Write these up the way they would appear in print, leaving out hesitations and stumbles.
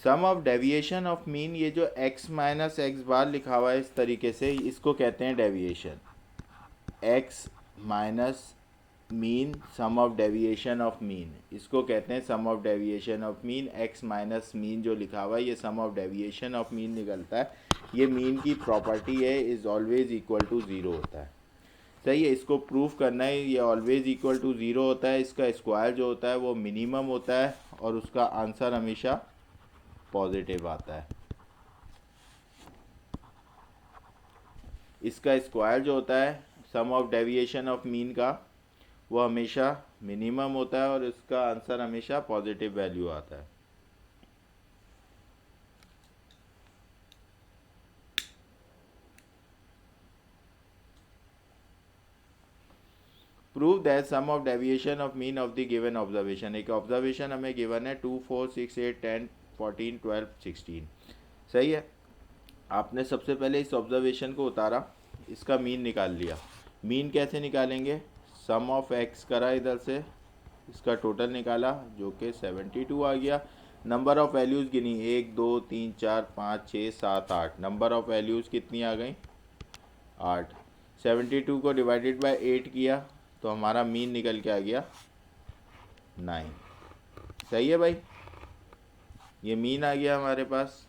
Some of deviation of mean, ये जो x minus x बार लिखा हुआ है इस तरीके से, इसको कहते हैं deviation. x minus mean sum of deviation of mean, इसको कहते हैं sum of deviation of mean. x minus mean जो लिखा हुआ है ये sum of deviation of mean निकलता है। ये मीन की प्रॉपर्टी है, is always equal to zero होता है। सही है, इसको प्रूफ करना है। ये ऑलवेज इक्वल टू ज़ीरो होता है, इसका स्क्वायर जो होता है वो मिनिमम होता है और उसका आंसर हमेशा पॉजिटिव आता है। इसका स्क्वायर जो होता है sum of deviation of mean का, वो हमेशा मिनिमम होता है और इसका आंसर हमेशा पॉजिटिव वैल्यू आता है। Prove that sum of deviation of mean of the given observation. एक ऑब्जर्वेशन हमें गिवन है 2, 4, 6, 8, 10, 14, 12, 16। सही है, आपने सबसे पहले इस ऑब्जर्वेशन को उतारा, इसका मीन निकाल लिया। मीन कैसे निकालेंगे, सम ऑफ एक्स करा इधर से, इसका टोटल निकाला जो कि 72 आ गया। Number of values Guinea 1, 2, 3, 4, 5, 6, 7, 8। Number of values कितनी आ गई, 8। 72 को डिवाइडेड बाय 8 किया तो हमारा मीन निकल के आ गया 9। सही है भाई, ये मीन आ गया हमारे पास,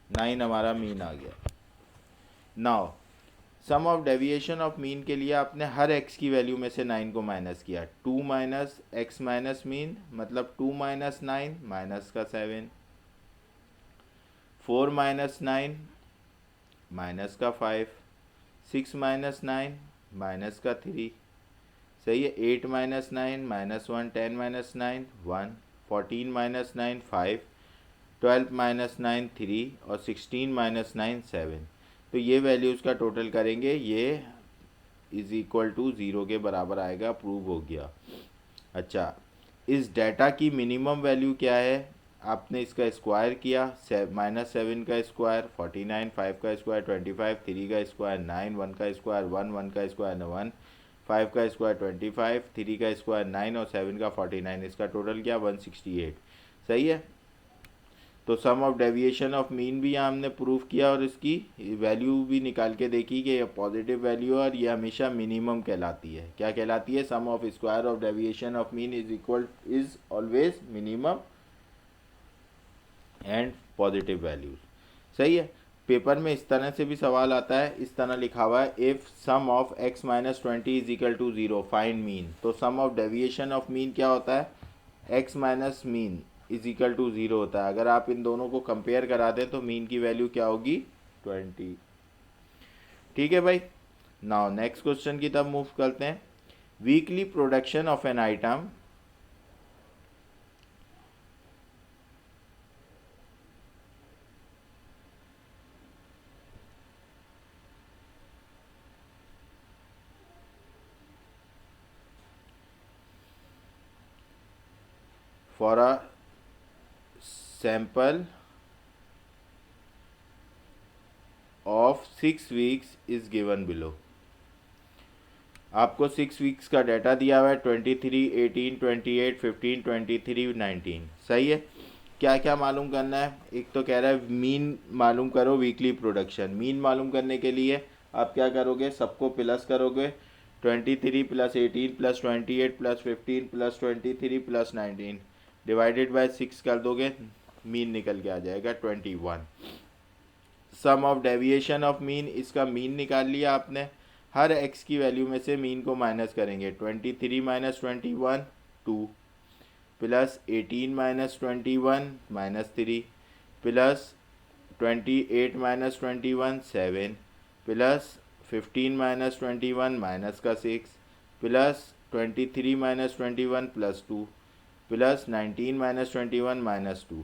9 हमारा मीन आ गया। Now sum of deviation of mean के लिए आपने हर x की वैल्यू में से 9 को माइनस किया। 2 माइनस एक्स माइनस मीन मतलब 2 माइनस 9 माइनस का 7, 4 माइनस 9 माइनस का 5, 6 माइनस 9 माइनस का 3। सही है, 8 minus 9 minus 1, 10 minus 9 1, 14 minus 9 5, 12 minus 9 3 और 16 माइनस 9 7। तो ये वैल्यूज़ का टोटल करेंगे, ये इज़ इक्वल टू ज़ीरो के बराबर आएगा, प्रूव हो गया। अच्छा, इस डाटा की मिनिमम वैल्यू क्या है, आपने इसका स्क्वायर किया, -7 का स्क्वायर 49, 5 का स्क्वायर 25, 3 का स्क्वायर 9, 1 का स्क्वायर 1, 1 का स्क्वायर 1, 5 का स्क्वायर 25, 3 का स्क्वायर 9 और 7 का 49। इसका टोटल क्या 168। सही है, तो sum of deviation of mean भी यहाँ हमने प्रूफ किया और इसकी वैल्यू भी निकाल के देखी कि ये पॉजिटिव वैल्यू है और ये हमेशा मिनिमम कहलाती है। क्या कहलाती है, sum of square of deviation of mean is always minimum and positive values. सही है, पेपर में इस तरह से भी सवाल आता है, इस तरह लिखा हुआ है if sum of x minus 20 is equal to 0 find mean. तो sum of deviation of mean क्या होता है, x minus mean is equal to 0 होता है। अगर आप इन दोनों को कंपेयर करा दें तो मीन की वैल्यू क्या होगी 20। ठीक है भाई, नाउ नेक्स्ट क्वेश्चन की तरफ मूव करते हैं। Weekly production of an item for a sample of 6 weeks is given below। आपको 6 वीक्स का डाटा दिया हुआ है 23, 18, 28, 15, 23, 19। सही है, क्या क्या मालूम करना है, एक तो कह रहा है मीन मालूम करो वीकली प्रोडक्शन। मीन मालूम करने के लिए आप क्या करोगे, सबको प्लस करोगे, 23 plus 18 plus 28 plus 15 plus 23 plus 19 divided by 6 कर दोगे, मीन निकल के आ जाएगा 21। सम ऑफ डेविएशन ऑफ मीन, इसका मीन निकाल लिया आपने, हर x की वैल्यू में से मीन को माइनस करेंगे। 23 minus 21 2 plus 18 minus 21 minus 3 plus 28 minus 21 7 plus 15 minus 21 minus का 6 plus 23 minus 21 plus 2 plus 19 minus 21 minus 2।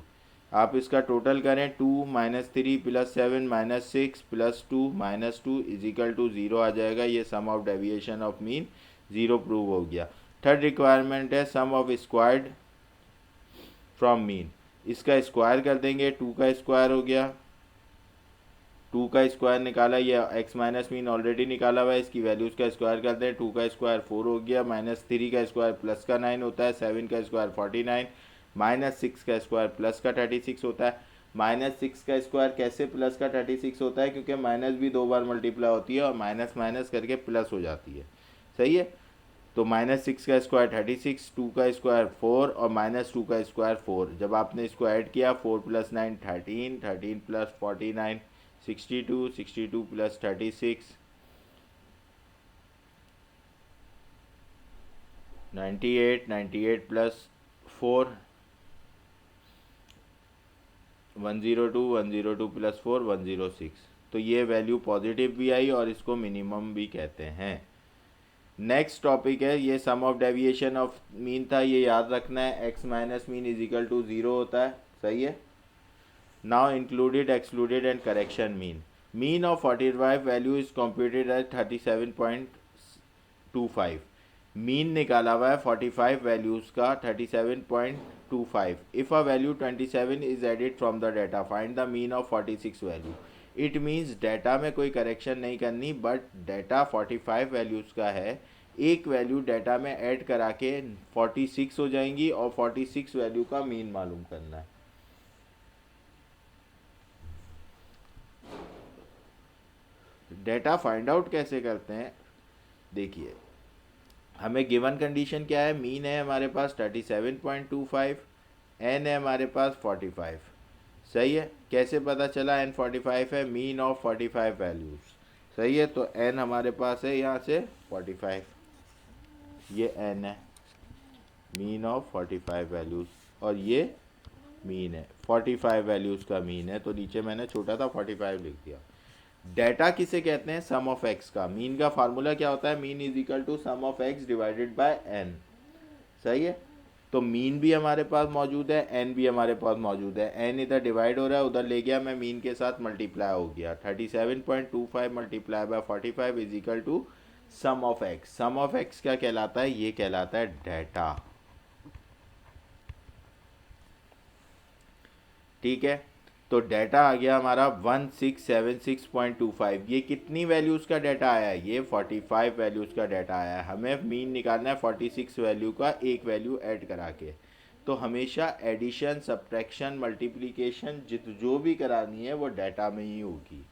आप इसका टोटल करें, 2 minus 3 plus 7 minus 6 plus 2 minus 2 is equal to 0 आ जाएगा। ये sum of deviation of mean 0 prove हो गया। थर्ड रिक्वायरमेंट है sum of squared from mean. इसका स्क्वायर कर देंगे, 2 का स्क्वायर हो गया, 2 का स्क्वायर निकाला, ये x माइनस मीन ऑलरेडी निकाला हुआ है, इसकी वैल्यूज़ का स्क्वायर करते हैं, 2 का स्क्वायर 4 हो गया, -3 का स्क्वायर प्लस का 9 होता है, 7 का स्क्वायर 49, -6 का स्क्वायर प्लस का 36 होता है। -6 का स्क्वायर कैसे प्लस का 36 होता है, क्योंकि माइनस भी 2 बार मल्टीप्लाई होती है और माइनस माइनस करके प्लस हो जाती है। सही है। तो -6 का स्क्वायर 36, 2 का स्क्वायर 4 और -2 का स्क्वायर 4। जब आपने इसको ऐड किया 4 + 9 13, 13 + 49 62, 62 + 36 98, 98 + 4 102, 102 + 4 106। तो ये वैल्यू पॉजिटिव भी आई और इसको मिनिमम भी कहते हैं। नेक्स्ट टॉपिक है, ये sum of deviation of mean था, ये याद रखना है। X minus mean is equal to 0 होता है। सही है। Now included, excluded and correction mean. Mean of 45 value is computed at 37.25। Mean निकाला हुआ है 45 वैल्यूज़ का 37.25। If a value 27 is added from the data, find the mean of 46 value. It means data में कोई करेक्शन नहीं करनी, but data 45 values का है, एक वैल्यू डाटा में ऐड करा के 46 हो जाएंगी और 46 वैल्यू का मीन मालूम करना है। डाटा फाइंड आउट कैसे करते हैं, देखिए हमें गिवन कंडीशन क्या है, मीन है हमारे पास 37.25, एन है हमारे पास 45। सही है। कैसे पता चला एन 45 है, मीन ऑफ 45 वैल्यूज़। सही है। तो एन हमारे पास है यहाँ से 45, ये एन है, मीन ऑफ 45 वैल्यूज़, और ये मीन है 45 वैल्यूज़ का मीन है, तो नीचे मैंने छोटा था 45 लिख दिया। डेटा किसे कहते हैं, सम ऑफ एक्स का। मीन का फार्मूला क्या होता है, mean is equal to sum of X divided by N. सही है। तो मीन भी हमारे पास मौजूद है, एन भी हमारे पास मौजूद है। एन इधर डिवाइड हो रहा है, उधर ले गया मैं, मीन के साथ मल्टीप्लाई हो गया। 37.25 multiply by 45 is equal to sum of X. Sum of X क्या कहलाता है, ये कहलाता है डेटा। ठीक है। तो डाटा आ गया हमारा 1676.25। ये कितनी वैल्यूज़ का डाटा आया है, ये 45 वैल्यूज़ का डाटा आया है। हमें मीन निकालना है 46 वैल्यू का, एक वैल्यू ऐड करा के। तो हमेशा एडिशन, सब्ट्रैक्शन, मल्टीप्लिकेशन जो भी करानी है वो डाटा में ही होगी।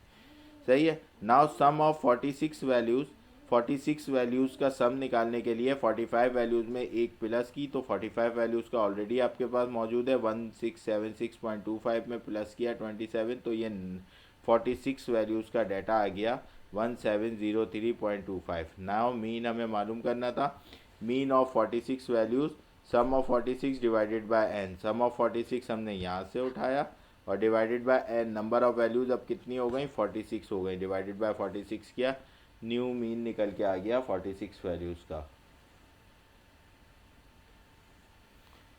सही है। Now sum of 46 values, 46 values का सम निकालने के लिए 45 वैल्यूज़ में एक प्लस की, तो 45 वैल्यूज़ का ऑलरेडी आपके पास मौजूद है। 1676.25 में प्लस किया 27, तो ये 46 वैल्यूज़ का डाटा आ गया 1703.25। नाउ मीन हमें मालूम करना था, mean of 46 values, sum of 46 divided by N. Sum of 46 हमने यहाँ से उठाया और divided by N, number of values अब कितनी हो गई, 46 हो गई। डिवाइडेड बाय 46 किया, न्यू मीन निकल के आ गया 46 वैल्यूज़ का।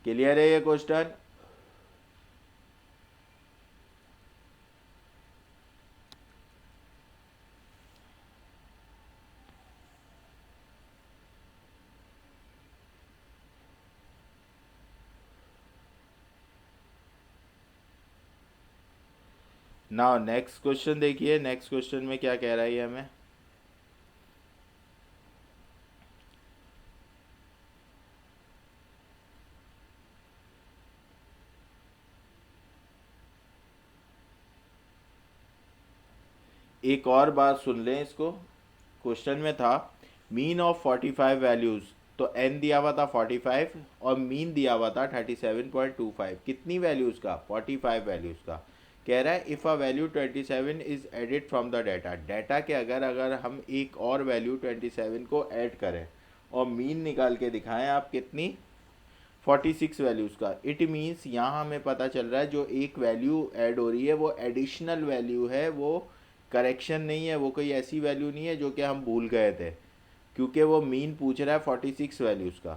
क्लियर है ये क्वेश्चन। नाउ नेक्स्ट क्वेश्चन देखिए, नेक्स्ट क्वेश्चन में क्या कह रहा है हमें, एक और बात सुन लें इसको। क्वेश्चन में था मीन ऑफ 45 वैल्यूज़, तो एन दिया हुआ था 45 और मीन दिया हुआ था 37.25। कितनी वैल्यूज़ का, 45 वैल्यूज़ का। कह रहा है if a value 27 is added from the data. Data के अगर हम एक और वैल्यू 27 को ऐड करें और मीन निकाल के दिखाएं आप कितनी, 46 वैल्यूज़ का। इट मीन्स यहाँ हमें पता चल रहा है जो एक वैल्यू ऐड हो रही है वो एडिशनल वैल्यू है, वो करेक्शन नहीं है, वो कोई ऐसी वैल्यू नहीं है जो कि हम भूल गए थे, क्योंकि वो मीन पूछ रहा है 46 वैल्यूज़ का।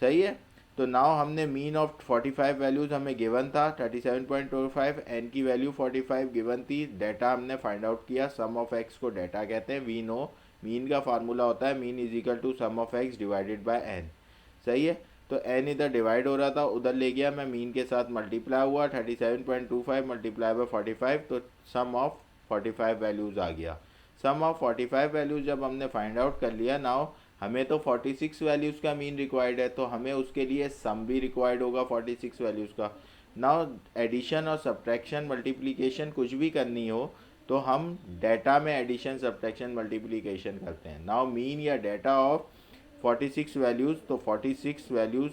सही है। तो नाउ हमने मीन ऑफ 45 वैल्यूज़ हमें गिवन था 37.25, एन की वैल्यू 45 गिवन थी, डाटा हमने फाइंड आउट किया। सम ऑफ एक्स को डाटा कहते हैं। वी नो मीन का फार्मूला होता है mean is equal to sum of X divided by N. सही है। तो एन इधर डिवाइड हो रहा था, उधर ले गया मैं, मीन के साथ मल्टीप्लाई हुआ 37.25 मल्टीप्लाई बाय 45, तो सम ऑफ 45 वैल्यूज़ आ गया। सम ऑफ 45 वैल्यूज़ जब हमने फाइंड आउट कर लिया, नाउ हमें तो 46 वैल्यूज़ का मीन रिक्वायर्ड है, तो हमें उसके लिए सम भी रिक्वायर्ड होगा 46 वैल्यूज़ का। नाउ एडिशन और सब्ट्रैक्शन मल्टीप्लिकेशन कुछ भी करनी हो तो हम डाटा में एडिशन सब्ट्रैक्शन मल्टीप्लिकेशन करते हैं। नाउ मीन या डाटा ऑफ 46 वैल्यूज़, तो 46 वैल्यूज़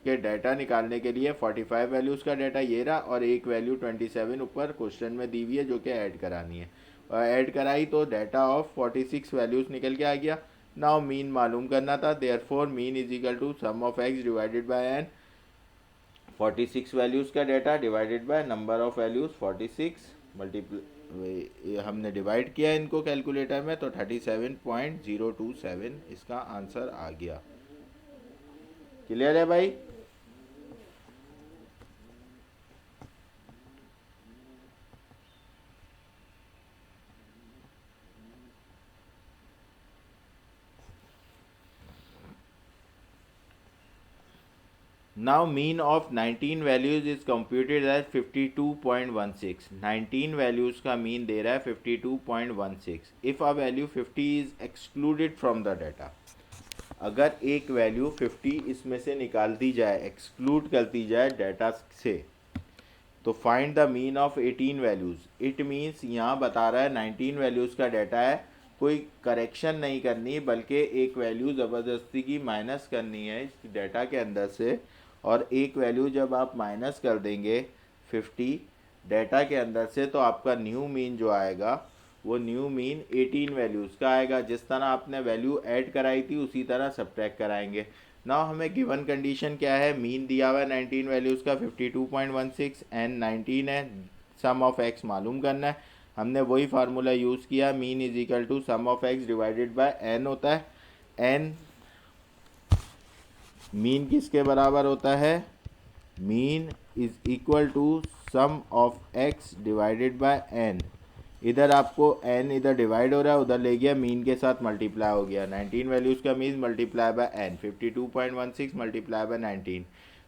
के डाटा निकालने के लिए 45 वैल्यूज़ का डाटा ये रहा और एक वैल्यू 27 ऊपर क्वेश्चन में दी हुई है जो कि ऐड करानी है, और ऐड कराई तो डाटा ऑफ 46 वैल्यूज़ निकल के आ गया। नाउ मीन मालूम करना था, therefore mean is equal to sum of X divided by N, 46 values का data divided by number of values 46 multiple हमने डिवाइड किया इनको कैलकुलेटर में, तो 37.027 इसका आंसर आ गया। क्लियर है भाई? Now mean of 19 values is computed as 52.16. 19 values का mean दे रहा है 52.16. If a value 50 is excluded from the data, अगर एक वैल्यू 50 इसमें से निकाल दी जाए, एक्सक्लूड कर दी जाए डाटा से, तो find the mean of 18 values. It means यहाँ बता रहा है 19 वैल्यूज़ का डाटा है, कोई करेक्शन नहीं करनी बल्कि एक वैल्यू ज़बरदस्ती की माइनस करनी है इस डाटा के अंदर से, और एक वैल्यू जब आप माइनस कर देंगे 50 डाटा के अंदर से, तो आपका न्यू मीन जो आएगा वो न्यू मीन 18 वैल्यूज़ का आएगा। जिस तरह आपने वैल्यू ऐड कराई थी उसी तरह सब्ट्रैक्ट कराएंगे। नाउ हमें गिवन कंडीशन क्या है, मीन दिया हुआ है 19 वैल्यूज़ का 52.16 एंड 19 है, सम ऑफ एक्स मालूम करना है। हमने वही फार्मूला यूज़ किया, mean is equal to sum of X divided by N होता है। एन मीन किसके बराबर होता है, mean is equal to sum of X divided by N. इधर आपको एन इधर डिवाइड हो रहा है, उधर ले गया मीन के साथ मल्टीप्लाई हो गया, 19 वैल्यूज़ का mean multiply by N, 52.16 multiply by 19,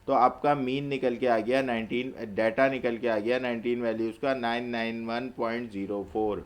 तो आपका मीन निकल के आ गया 19, डाटा निकल के आ गया 19 वैल्यूज़ का 991.04।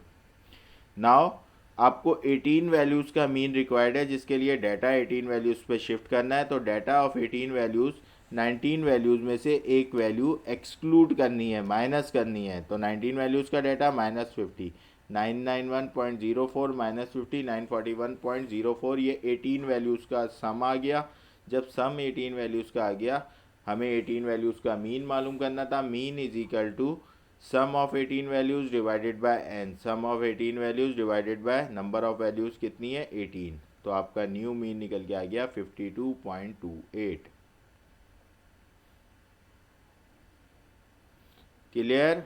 नाउ आपको 18 वैल्यूज़ का मीन रिक्वायर्ड है जिसके लिए डाटा 18 वैल्यूज़ पे शिफ्ट करना है, तो डाटा ऑफ 18 वैल्यूज़ 19 वैल्यूज़ में से एक वैल्यू एक्सक्लूड करनी है, माइनस करनी है, तो 19 वैल्यूज़ का डाटा -50, 991.04 -50 941.04, ये 18 वैल्यूज़ का सम आ गया। जब सम 18 वैल्यूज़ का आ गया, हमें 18 वैल्यूज़ का मीन मालूम करना था। Mean is equal to sum of 18 values divided by N, sum of 18 values divided by number of values कितनी है 18, तो आपका न्यू मीन निकल के आ गया 52.28। क्लियर?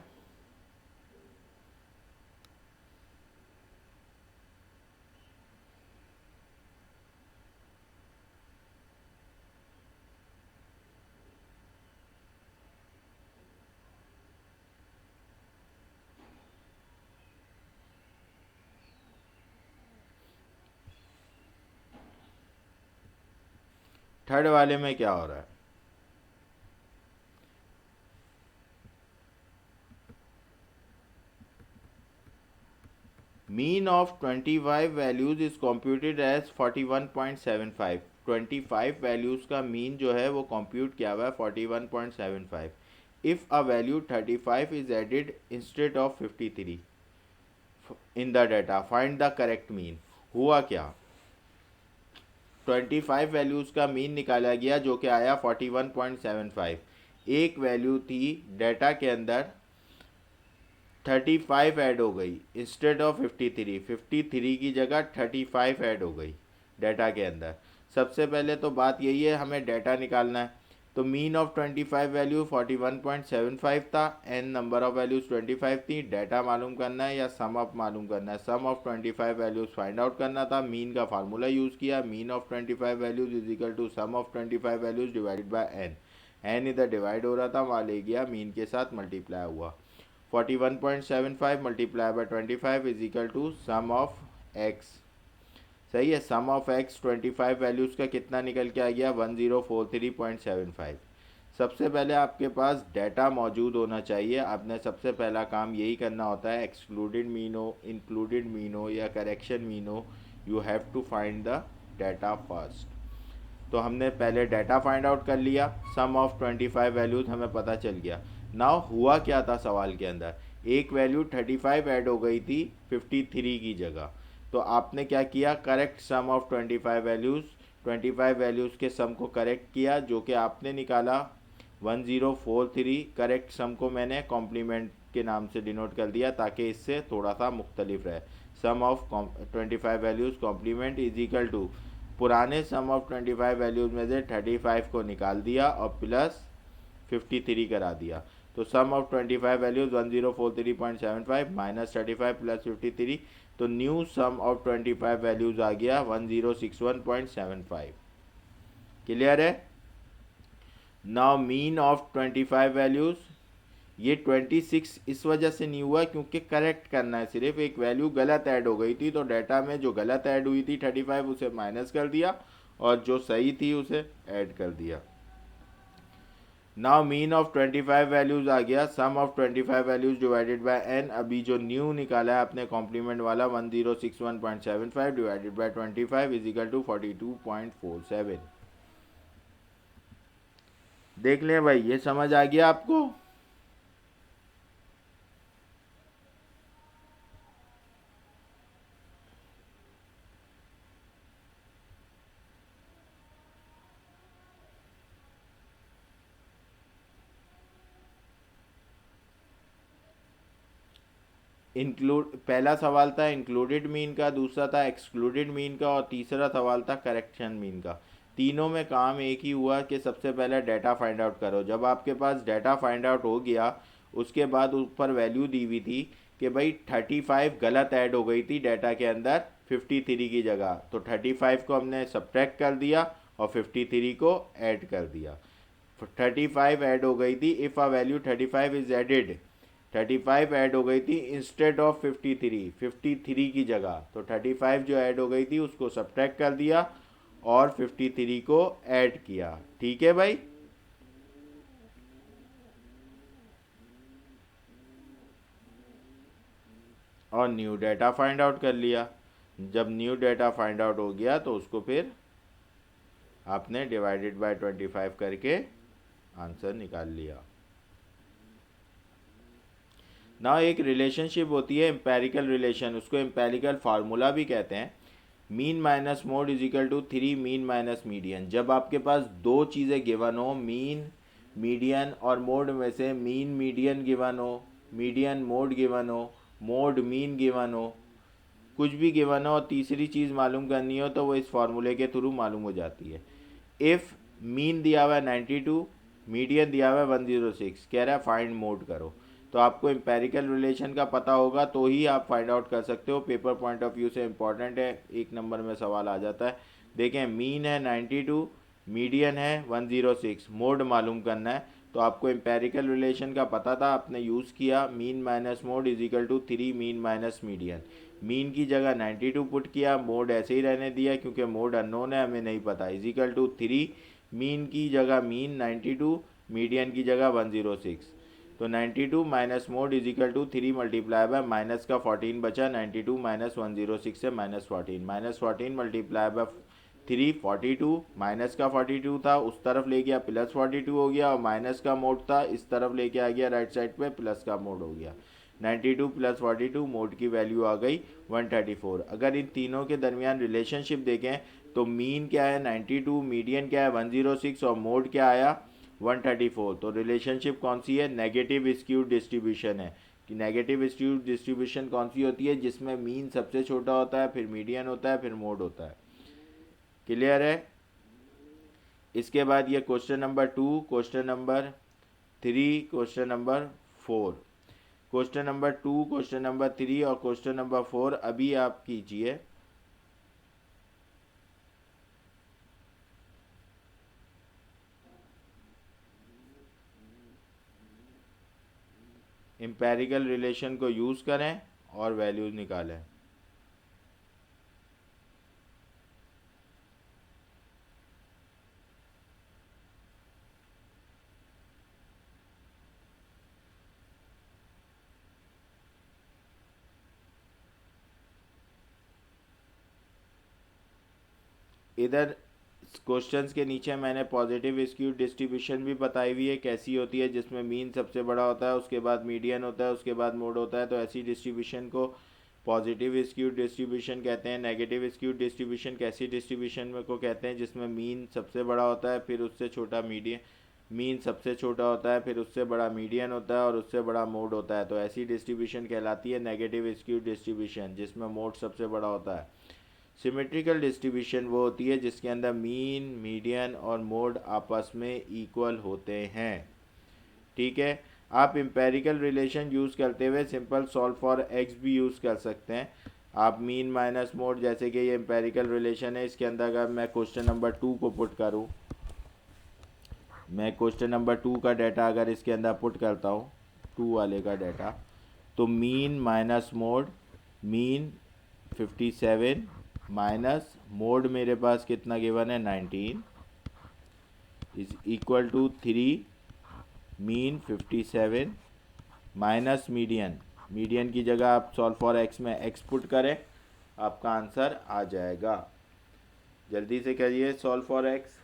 थर्ड वाले में क्या हो रहा है, mean of 25 values is computed as 41.75। 25 values का मीन जो है वो कंप्यूट किया हुआ है 41.75। If a value 35 is added instead of 53 in the data, find the correct mean. हुआ क्या, 25 वैल्यूज़ का मीन निकाला गया जो कि आया 41.75। एक वैल्यू थी डाटा के अंदर 35 ऐड हो गई इंस्टेड ऑफ 53, 53 की जगह 35 ऐड हो गई डाटा के अंदर। सबसे पहले तो बात यही है, हमें डाटा निकालना है, तो मीन ऑफ 25 वैल्यू 41.75 था, एन नंबर ऑफ वैल्यूज़ 25 थी, डाटा मालूम करना है या सम ऑफ मालूम करना है, sum of 25 values find out करना था। मीन का फार्मूला यूज़ किया, mean of 25 values is equal to sum of 25 values divided by N. N इधर डिवाइड हो रहा था, वहाँ ले गया मीन के साथ मल्टीप्लाई हुआ, 41.75 multiply by 25 is equal to sum of X. सही है, सम ऑफ एक्स 25 वैल्यूज़ का कितना निकल के आ गया 1043.75। सबसे पहले आपके पास डाटा मौजूद होना चाहिए, आपने सबसे पहला काम यही करना होता है, एक्सक्लूडेड मीन हो, इंक्लूडेड मीन हो या करेक्शन मीन हो, you have to find the data first. तो हमने पहले डाटा फाइंड आउट कर लिया, सम ऑफ 25 वैल्यूज हमें पता चल गया। नाउ हुआ क्या था सवाल के अंदर, एक वैल्यू 35 ऐड हो गई थी 53 की जगह। तो आपने क्या किया, correct sum of 25 values, 25 values के सम को करेक्ट किया, जो कि आपने निकाला 1043। करेक्ट सम को मैंने कॉम्प्लीमेंट के नाम से डिनोट कर दिया ताकि इससे थोड़ा सा मुख्तलिफ रहे। Sum of 25 values complement is equal to पुराने सम ऑफ 25 वैल्यूज़ में से 35 को निकाल दिया और प्लस 53 करा दिया। तो sum of 25 values 1043.75 minus 35 plus 53, तो न्यू सम ऑफ 25 वैल्यूज़ आ गया 1061.75। क्लियर है। नाउ मीन ऑफ 25 वैल्यूज़, ये 26 इस वजह से नहीं हुआ क्योंकि करेक्ट करना है, सिर्फ एक वैल्यू गलत ऐड हो गई थी, तो डाटा में जो गलत ऐड हुई थी 35 उसे माइनस कर दिया और जो सही थी उसे ऐड कर दिया। नाउ मीन ऑफ 25 वैल्यूज आ गया, sum of 25 values divided by N. अभी जो न्यू निकाला है आपने कॉम्प्लीमेंट वाला 1061.75 divided by 25 is equal to 42.47। देख लें भाई, ये समझ आ गया आपको। इंक्लूड, पहला सवाल था इंक्लूडेड मीन का, दूसरा था एक्सक्लूडेड मीन का और तीसरा सवाल था करेक्शन मीन का। तीनों में काम एक ही हुआ कि सबसे पहले डाटा फाइंड आउट करो। जब आपके पास डाटा फाइंड आउट हो गया, उसके बाद ऊपर वैल्यू दी हुई थी कि भाई 35 गलत ऐड हो गई थी डाटा के अंदर 53 की जगह, तो 35 को हमने सब्ट्रैक्ट कर दिया और 53 को ऐड कर दिया। 35 ऐड हो गई थी, if a value 35 is added, 35 add हो गई थी इंस्टेड ऑफ 53, 53 की जगह, तो 35 जो ऐड हो गई थी उसको सब्ट्रैक्ट कर दिया और 53 को ऐड किया। ठीक है भाई। और न्यू डाटा फाइंड आउट कर लिया। जब न्यू डाटा फाइंड आउट हो गया तो उसको फिर आपने डिवाइडेड बाय 25 करके आंसर निकाल लिया। ना एक रिलेशनशिप होती है एम्पेरिकल रिलेशन, उसको एम्पेरिकल फार्मूला भी कहते हैं। Mean minus mode is equal to 3 mean minus median. जब आपके पास दो चीज़ें गिवन हो, मीन मीडियन और मोड में से मीन मीडियन गिवन हो, मीडियन मोड गिवन हो, मोड मीन गिवन हो, कुछ भी गिवन हो और तीसरी चीज़ मालूम करनी हो तो वो इस फार्मूले के थ्रू मालूम हो जाती है। इफ़ मीन दिया हुआ है 92, मीडियन दिया हुआ है 106, कह रहा है फाइंड मोड करो, तो आपको एम्पेरिकल रिलेशन का पता होगा तो ही आप फाइंड आउट कर सकते हो। पेपर पॉइंट ऑफ व्यू से इंपॉर्टेंट है, एक नंबर में सवाल आ जाता है। देखें, मीन है 92, मीडियन है 106, मोड मालूम करना है, तो आपको एम्पेरिकल रिलेशन का पता था, आपने यूज़ किया mean minus mode is equal to 3 mean minus median. Mean की जगह 92 पुट किया, मोड ऐसे ही रहने दिया क्योंकि मोड अननोन है, हमें नहीं पता, इज इक्वल टू 3 मीन की जगह मीन 92, मीडियन की जगह 106, तो 92 minus mode is equal to 3 multiply by minus का 14 बचा, 92 माइनस 106 से minus 14, minus 14 multiply by 3 42, minus का 42 था उस तरफ ले गया प्लस 42 हो गया, और माइनस का मोड था इस तरफ लेके आ गया राइट साइड पे, प्लस का मोड हो गया। 92 प्लस 42, मोड की वैल्यू आ गई 134। अगर इन तीनों के दरमियान रिलेशनशिप देखें तो मीन क्या है 92, मीडियन क्या है 106 और मोड क्या आया 134। तो रिलेशनशिप कौन सी है, नेगेटिव स्क्यूड डिस्ट्रीब्यूशन है। कि नेगेटिव स्क्यूड डिस्ट्रीब्यूशन कौन सी होती है, जिसमें मीन सबसे छोटा होता है, फिर मीडियन होता है, फिर मोड होता है। क्लियर है। इसके बाद ये question number 2, question number 3, question number 4, question number 2, question number 3 और क्वेश्चन नंबर 4 अभी आप कीजिए। एम्पेरिकल रिलेशन को यूज़ करें और वैल्यूज़ निकालें। इधर क्वेश्चंस के नीचे मैंने पॉजिटिव स्क्यू डिस्ट्रीब्यूशन भी बताई हुई है कैसी होती है, जिसमें मीन सबसे बड़ा होता है, उसके बाद मीडियन होता है, उसके बाद मोड होता है। तो ऐसी डिस्ट्रीब्यूशन को पॉजिटिव स्क्यू डिस्ट्रीब्यूशन कहते हैं। नेगेटिव स्क्यू डिस्ट्रीब्यूशन कैसी डिस्ट्रीब्यूशन में को कहते हैं, जिसमें मीन सबसे बड़ा होता है, फिर उससे छोटा मीन सबसे छोटा होता है, फिर उससे बड़ा मीडियन होता है और उससे बड़ा मोड होता है। तो ऐसी डिस्ट्रीब्यूशन कहलाती है नेगेटिव स्क्यू डिस्ट्रीब्यूशन, जिसमें मोड सबसे बड़ा होता है। सिमेट्रिकल डिस्ट्रीब्यूशन वो होती है जिसके अंदर मीन, मीडियन और मोड आपस में इक्वल होते हैं। ठीक है, आप एम्पेरिकल रिलेशन यूज़ करते हुए सिंपल सॉल्व फॉर एक्स भी यूज़ कर सकते हैं। आप मीन माइनस मोड, जैसे कि ये एम्पेरिकल रिलेशन है, इसके अंदर अगर मैं क्वेश्चन नंबर 2 को पुट करूँ, मैं क्वेश्चन नंबर 2 का डाटा अगर इसके अंदर पुट करता हूँ, 2 वाले का डाटा, तो mean minus mode, mean 57 minus mode मेरे पास कितना गिवन है 19 is equal to 3 mean 57 minus median. Median की जगह आप सॉल्व फॉर एक्स में एक्स पुट करें, आपका आंसर आ जाएगा। जल्दी से करिए solve for X.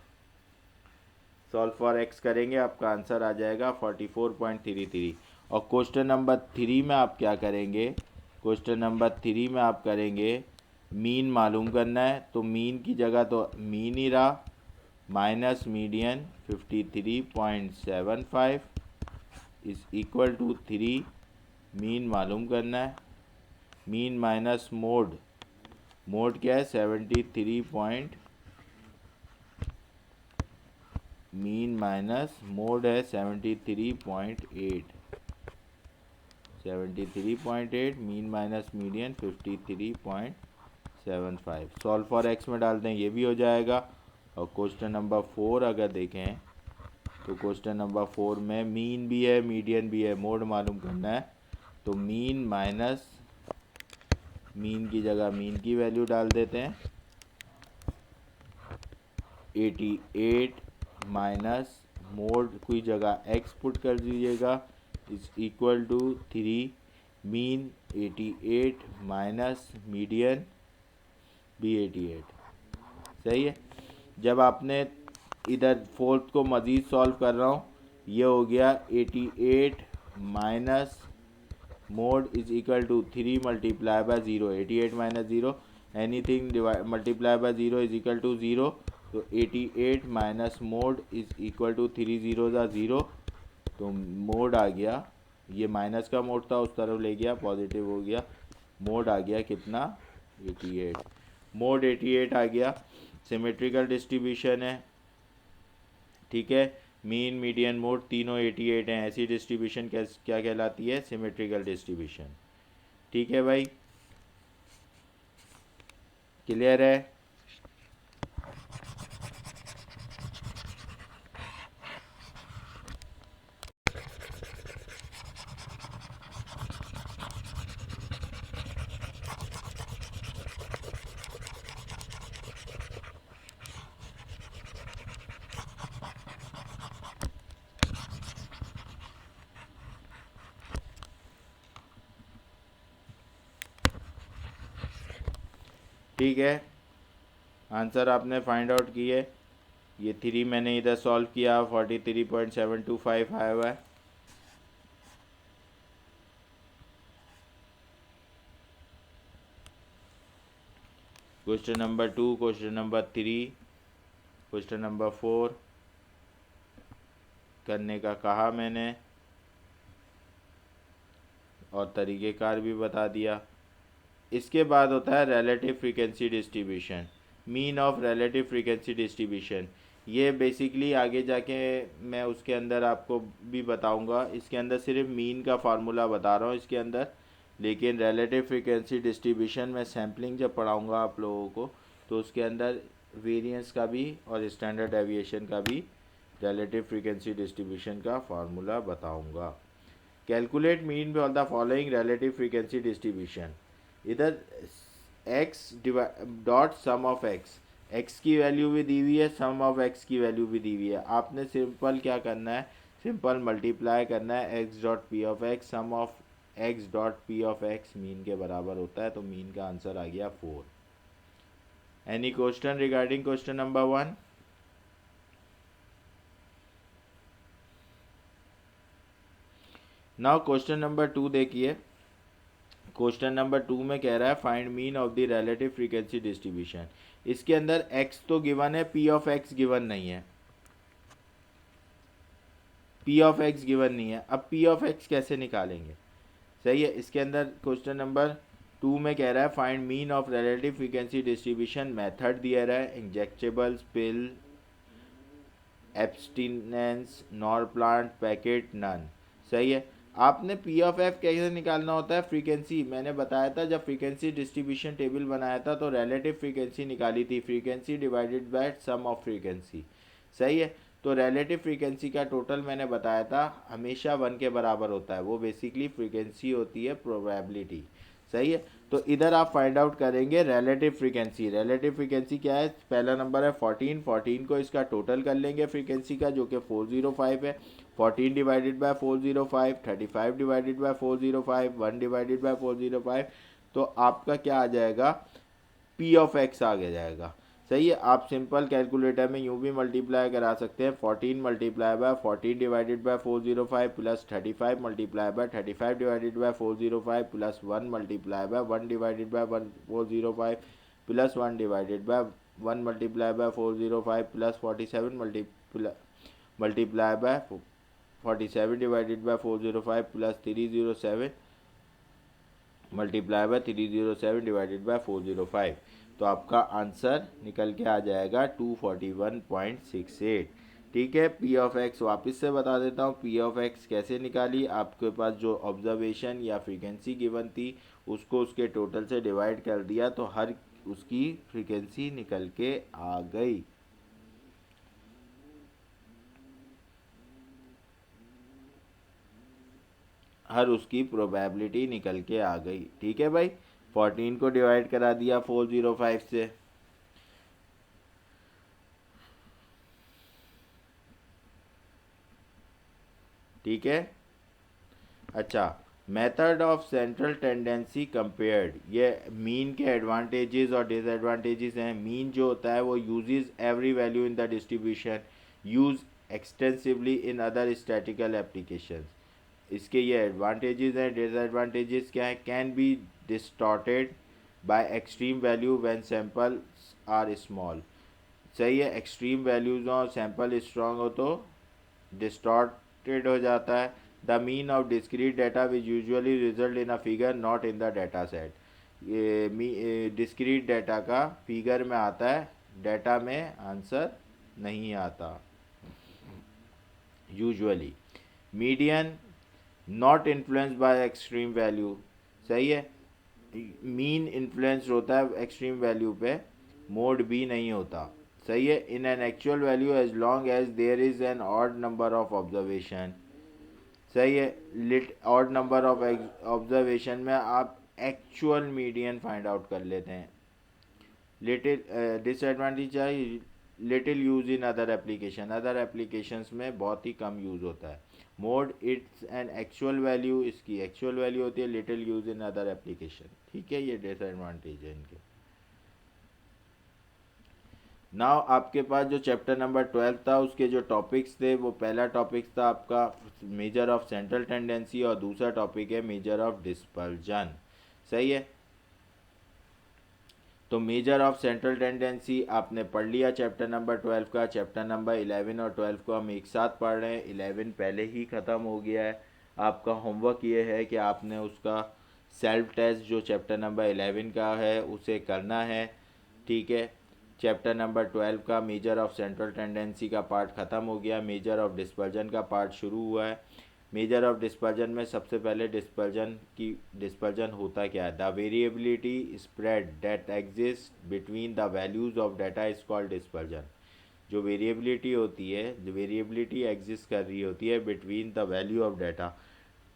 Solve for X करेंगे, आपका आंसर आ जाएगा 44.33। और क्वेश्चन नंबर 3 में आप क्या करेंगे, क्वेश्चन नंबर 3 में आप करेंगे मीन मालूम करना है, तो मीन की जगह तो मीन ही रहा, minus median 53.75 is equal to 3 mean मालूम करना है। मीन माइनस मोड, मोड क्या है 73 मीन माइनस मोड है 73.8 mean minus median 53.75। Solve for X में डाल दें, ये भी हो जाएगा। और क्वेश्चन नंबर 4 अगर देखें तो क्वेश्चन नंबर 4 में मीन भी है, मीडियन भी है, मोड मालूम करना है। तो मीन माइनस, मीन की जगह मीन की वैल्यू डाल देते हैं 88 माइनस मोड की जगह एक्स पुट कर दीजिएगा is equal to 3 mean 88 minus median भी 88। सही है। जब आपने इधर फोर्थ को मज़ीद सॉल्व कर रहा हूँ, ये हो गया 88 minus mode is equal to 3 multiply by 0। 88 minus 0 anything multiply by 0 is equal to 0। तो 88 minus mode is equal to 3 0 ज़ा 0, तो मोड आ गया, ये माइनस का मोड था उस तरफ ले गया, पॉजिटिव हो गया, मोड आ गया कितना 88। मोड 88 आ गया। सिमेट्रिकल डिस्ट्रीब्यूशन है, ठीक है। मीन, मीडियन, मोड तीनों 88 हैं। ऐसी डिस्ट्रीब्यूशन क्या कहलाती है, सिमेट्रिकल डिस्ट्रीब्यूशन। ठीक है भाई, क्लियर है। ठीक है, आंसर आपने फाइंड आउट किए। ये 3 मैंने इधर सॉल्व किया, 43.725 आया हुआ है। Question number 2, question number 3, question number 4 करने का कहा मैंने और तरीक़ेकार भी बता दिया। इसके बाद होता है relative frequency distribution, mean of relative frequency distribution. ये बेसिकली आगे जाके मैं उसके अंदर आपको भी बताऊंगा। इसके अंदर सिर्फ मीन का फार्मूला बता रहा हूँ इसके अंदर, लेकिन रिलेटिव फ्रीक्वेंसी डिस्ट्रीब्यूशन में सैम्पलिंग जब पढ़ाऊँगा आप लोगों को, तो उसके अंदर वेरिएंस का भी और स्टैंडर्ड डेविएशन का भी रिलेटिव फ्रीक्वेंसी डिस्ट्रीब्यूशन का फार्मूला बताऊँगा। Calculate mean of the following relative frequency distribution. इधर X dot sum of X की वैल्यू भी दी हुई है, सम ऑफ एक्स की वैल्यू भी दी हुई है। आपने सिंपल क्या करना है, सिंपल मल्टीप्लाई करना है X dot P of X, sum of X dot P of X mean के बराबर होता है। तो मीन का आंसर आ गया 4। Any question regarding question number 1? Now question number 2 देखिए। क्वेश्चन नंबर 2 में कह रहा है find mean of the relative frequency distribution. इसके अंदर x तो गिवन है, p ऑफ x गिवन नहीं है, p ऑफ x गिवन नहीं है। अब p ऑफ x कैसे निकालेंगे? सही है। इसके अंदर क्वेश्चन नंबर 2 में कह रहा है find mean of relative frequency distribution. Method दिया रहा है injectables, pill, abstinence, Norplant, packet, none. सही है। आपने पी ऑफ एफ कैसे निकालना होता है? फ्रीक्वेंसी मैंने बताया था, जब फ्रीक्वेंसी डिस्ट्रीब्यूशन टेबल बनाया था तो रिलेटिव फ्रीक्वेंसी निकाली थी, frequency divided by sum of frequency. सही है। तो रिलेटिव फ्रीक्वेंसी का टोटल मैंने बताया था हमेशा 1 के बराबर होता है, वो बेसिकली फ्रीक्वेंसी होती है, प्रोबेबिलिटी। सही है। तो इधर आप फाइंड आउट करेंगे रिलेटिव फ्रीक्वेंसी। रिलेटिव फ्रीक्वेंसी क्या है? पहला नंबर है 14, 14 को इसका टोटल कर लेंगे फ्रीक्वेंसी का, जो कि 405 है। 14 divided by 405, 35 divided by 405, 1 divided by 405। तो आपका क्या आ जाएगा? पी ऑफ एक्स आगे जाएगा। सही है। आप सिंपल कैलकुलेटर में यूँ भी मल्टीप्लाई करा सकते हैं, 14 multiply bye 14 divided by 405 plus 35 multiply by 35 divided by 405 plus 1 multiply by 1 divided by 405 plus 1 divided by 1 multiply by 405 plus 47 multiply by 47 divided by 405 plus 307 multiply by 307 divided by 405। तो आपका answer निकल के आ जाएगा 241.68। ठीक है। पी ऑफ एक्स वापस से बता देता हूँ, पी ऑफ एक्स कैसे निकाली। आपके पास जो ऑब्जर्वेशन या फ्रीक्वेंसी गिवन थी उसको उसके टोटल से डिवाइड कर दिया तो हर उसकी फ्रीक्वेंसी निकल के आ गई। हर उसकी प्रोबेबिलिटी निकल के आ गई। ठीक है भाई। 14 को डिवाइड करा दिया 405 से। ठीक है। अच्छा, method of central tendency compared, ये मीन के एडवांटेजेस और डिसएडवांटेजेस हैं। मीन जो होता है वो uses every value in the distribution, use extensively in other statistical applications. इसके ये एडवांटेजेस हैं। डिसएडवांटेजेस क्या है? Can be distorted by extreme value when samples are small. सही है। एक्सट्रीम वैल्यूज हो, सैंपल स्ट्रॉन्ग हो तो डिस्टॉर्टेड हो जाता है। The mean of discrete data which usually result in a figure not in the data set. ये discrete data का फिगर में आता है, डाटा में आंसर नहीं आता usually. Median not influence by extreme value. सही है। मीन इन्फ्लुएंस होता है एक्सट्रीम वैल्यू पे, मोड भी नहीं होता। सही है। In an actual value as long as there is an odd number of observation. सही है। Lit odd number of observation में आप एक्चुअल मीडियन फाइंड आउट कर लेते हैं। लिटिल डिसएडवांटेज है little use in other application, other applications में बहुत ही कम यूज़ होता है। Mode it's an actual value, इसकी एक्चुअल वैल्यू होती है, little use in other application. ठीक है। ये डिसएडवांटेज है इनके। नाउ आपके पास जो चैप्टर नंबर 12 था उसके जो टॉपिक्स थे, वो पहला टॉपिक था आपका मेजर ऑफ सेंट्रल टेंडेंसी और दूसरा टॉपिक है मेजर ऑफ डिस्पर्जन। सही है। तो मेजर ऑफ सेंट्रल टेंडेंसी आपने पढ़ लिया चैप्टर नंबर 12 का। चैप्टर नंबर 11 और 12 को हम एक साथ पढ़ रहे हैं। 11 पहले ही ख़त्म हो गया है। आपका होमवर्क ये है कि आपने उसका सेल्फ टेस्ट जो चैप्टर नंबर 11 का है उसे करना है। ठीक है। चैप्टर नंबर 12 का मेजर ऑफ सेंट्रल टेंडेंसी का पार्ट ख़त्म हो गया, मेजर ऑफ डिस्पर्जन का पार्ट शुरू हुआ है। मेजर ऑफ डिस्पर्जन में सबसे पहले डिस्पर्जन होता क्या है? The variability spread that exist between the values of data is called dispersion. जो वेरिएबिलिटी होती है, जो वेरिएबिलिटी एग्जिस्ट कर रही होती है between the value of data,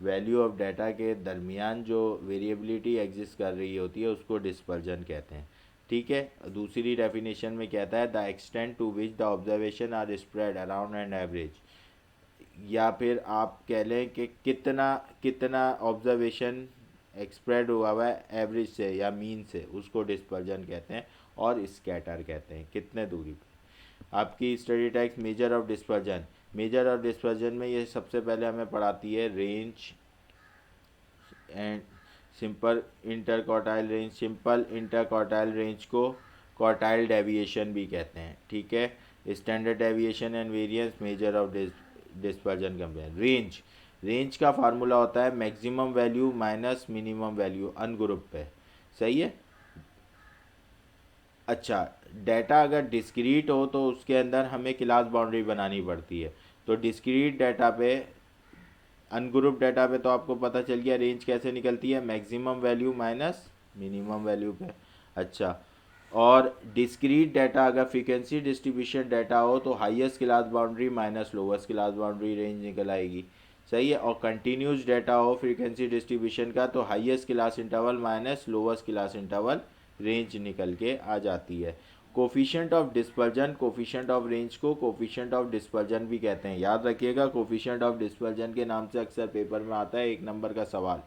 value of data के दरमियान जो वेरिएबिलिटी एग्जिस्ट कर रही होती है उसको डिस्पर्जन कहते हैं। ठीक है। दूसरी डेफिनेशन में कहता है the extent to which the observation are spread around an average, या फिर आप कह लें कि कितना कितना ऑब्जर्वेशन एक्सप्रेड हुआ हुआ है एवरेज से या मीन से, उसको डिस्पर्जन कहते हैं। और स्कैटर कहते हैं। कितने दूरी पे। आपकी study text major of dispersion, major of dispersion में ये सबसे पहले हमें पढ़ाती है range and simple inter quartile range. Simple inter quartile range को क्वार्टाइल डेविएशन भी कहते हैं, ठीक है। Standard deviation and variance major of dispersion compare. Range, range का फार्मूला होता है maximum value minus minimum value ungroup पे, सही है। अच्छा, डाटा अगर डिस्क्रीट हो तो उसके अंदर हमें क्लास बाउंड्री बनानी पड़ती है। तो डिस्क्रीट डाटा पे, अनग्रुप डाटा पे तो आपको पता चल गया रेंज कैसे निकलती है, maximum value minus minimum value पे। अच्छा, और डिस्क्रीट डाटा अगर फ्रीक्वेंसी डिस्ट्रीब्यूशन डाटा हो तो highest class boundary minus lowest class boundary range निकल आएगी, सही है। और कंटिन्यूस डाटा हो फ्रीक्वेंसी डिस्ट्रीब्यूशन का तो highest class interval minus lowest class interval range निकल के आ जाती है। Coefficient of dispersion, coefficient of range को कोफिशिएंट ऑफ डिस्पर्जन भी कहते हैं, याद रखिएगा। कोफिशिएंट ऑफ डिस्पर्जन के नाम से अक्सर पेपर में आता है 1 नंबर का सवाल,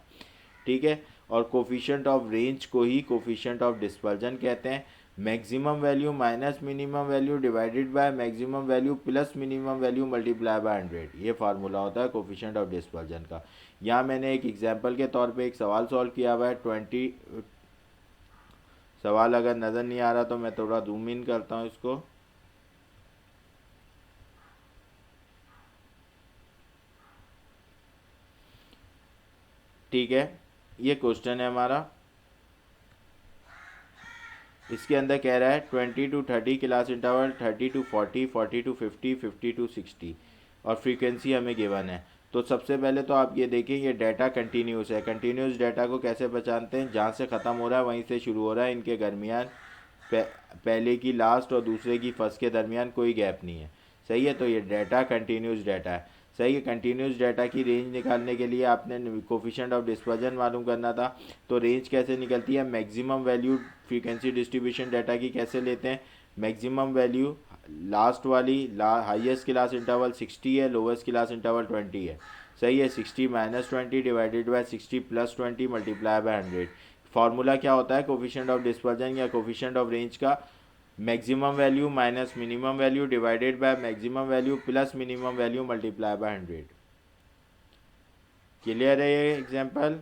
ठीक है। और कोफिशिएंट ऑफ रेंज को ही कोफिशिएंट ऑफ डिस्पर्जन कहते हैं। Maximum value minus minimum value divided by maximum value plus minimum value multiply by 100, ये फार्मूला होता है कोफिशिएंट ऑफ डिस्पर्जन का। यहाँ मैंने एक एग्जांपल के तौर पे एक सवाल सॉल्व किया हुआ है 20। सवाल अगर नज़र नहीं आ रहा तो मैं थोड़ा जूम इन करता हूँ इसको। ठीक है, ये क्वेश्चन है हमारा। इसके अंदर कह रहा है 20 to 30 class interval, 30 to 40, 40 to 50, 50 to 60 और फ्रीक्वेंसी हमें गिवन है। तो सबसे पहले तो आप ये देखें ये डाटा कंटिन्यूस है। कंटिन्यूस डाटा को कैसे पहचानते हैं, जहाँ से ख़त्म हो रहा है वहीं से शुरू हो रहा है, इनके दरमियान पहले की लास्ट और दूसरे की फर्स्ट के दरमियान कोई गैप नहीं है, सही है। तो ये डाटा कंटिन्यूस डाटा है, सही है। कंटिन्यूस डाटा की रेंज निकालने के लिए आपने कोफिशिएंट ऑफ डिस्पर्जन मालूम करना था। तो रेंज कैसे निकलती है, maximum value frequency distribution data की कैसे लेते हैं, मैक्सिमम वैल्यू लास्ट वाली हाईएस्ट क्लास इंटरवल 60 है, लोवेस्ट क्लास इंटरवल 20 है, सही है। 60 minus 20 divided by 60 plus 20 multiply by 100। Formula क्या होता है कोफिशिएंट ऑफ डिस्पर्जन या कोफिशिएंट ऑफ रेंज का, maximum value minus minimum value divided by maximum value plus minimum value multiply by 100। Clear है ये एग्जांपल।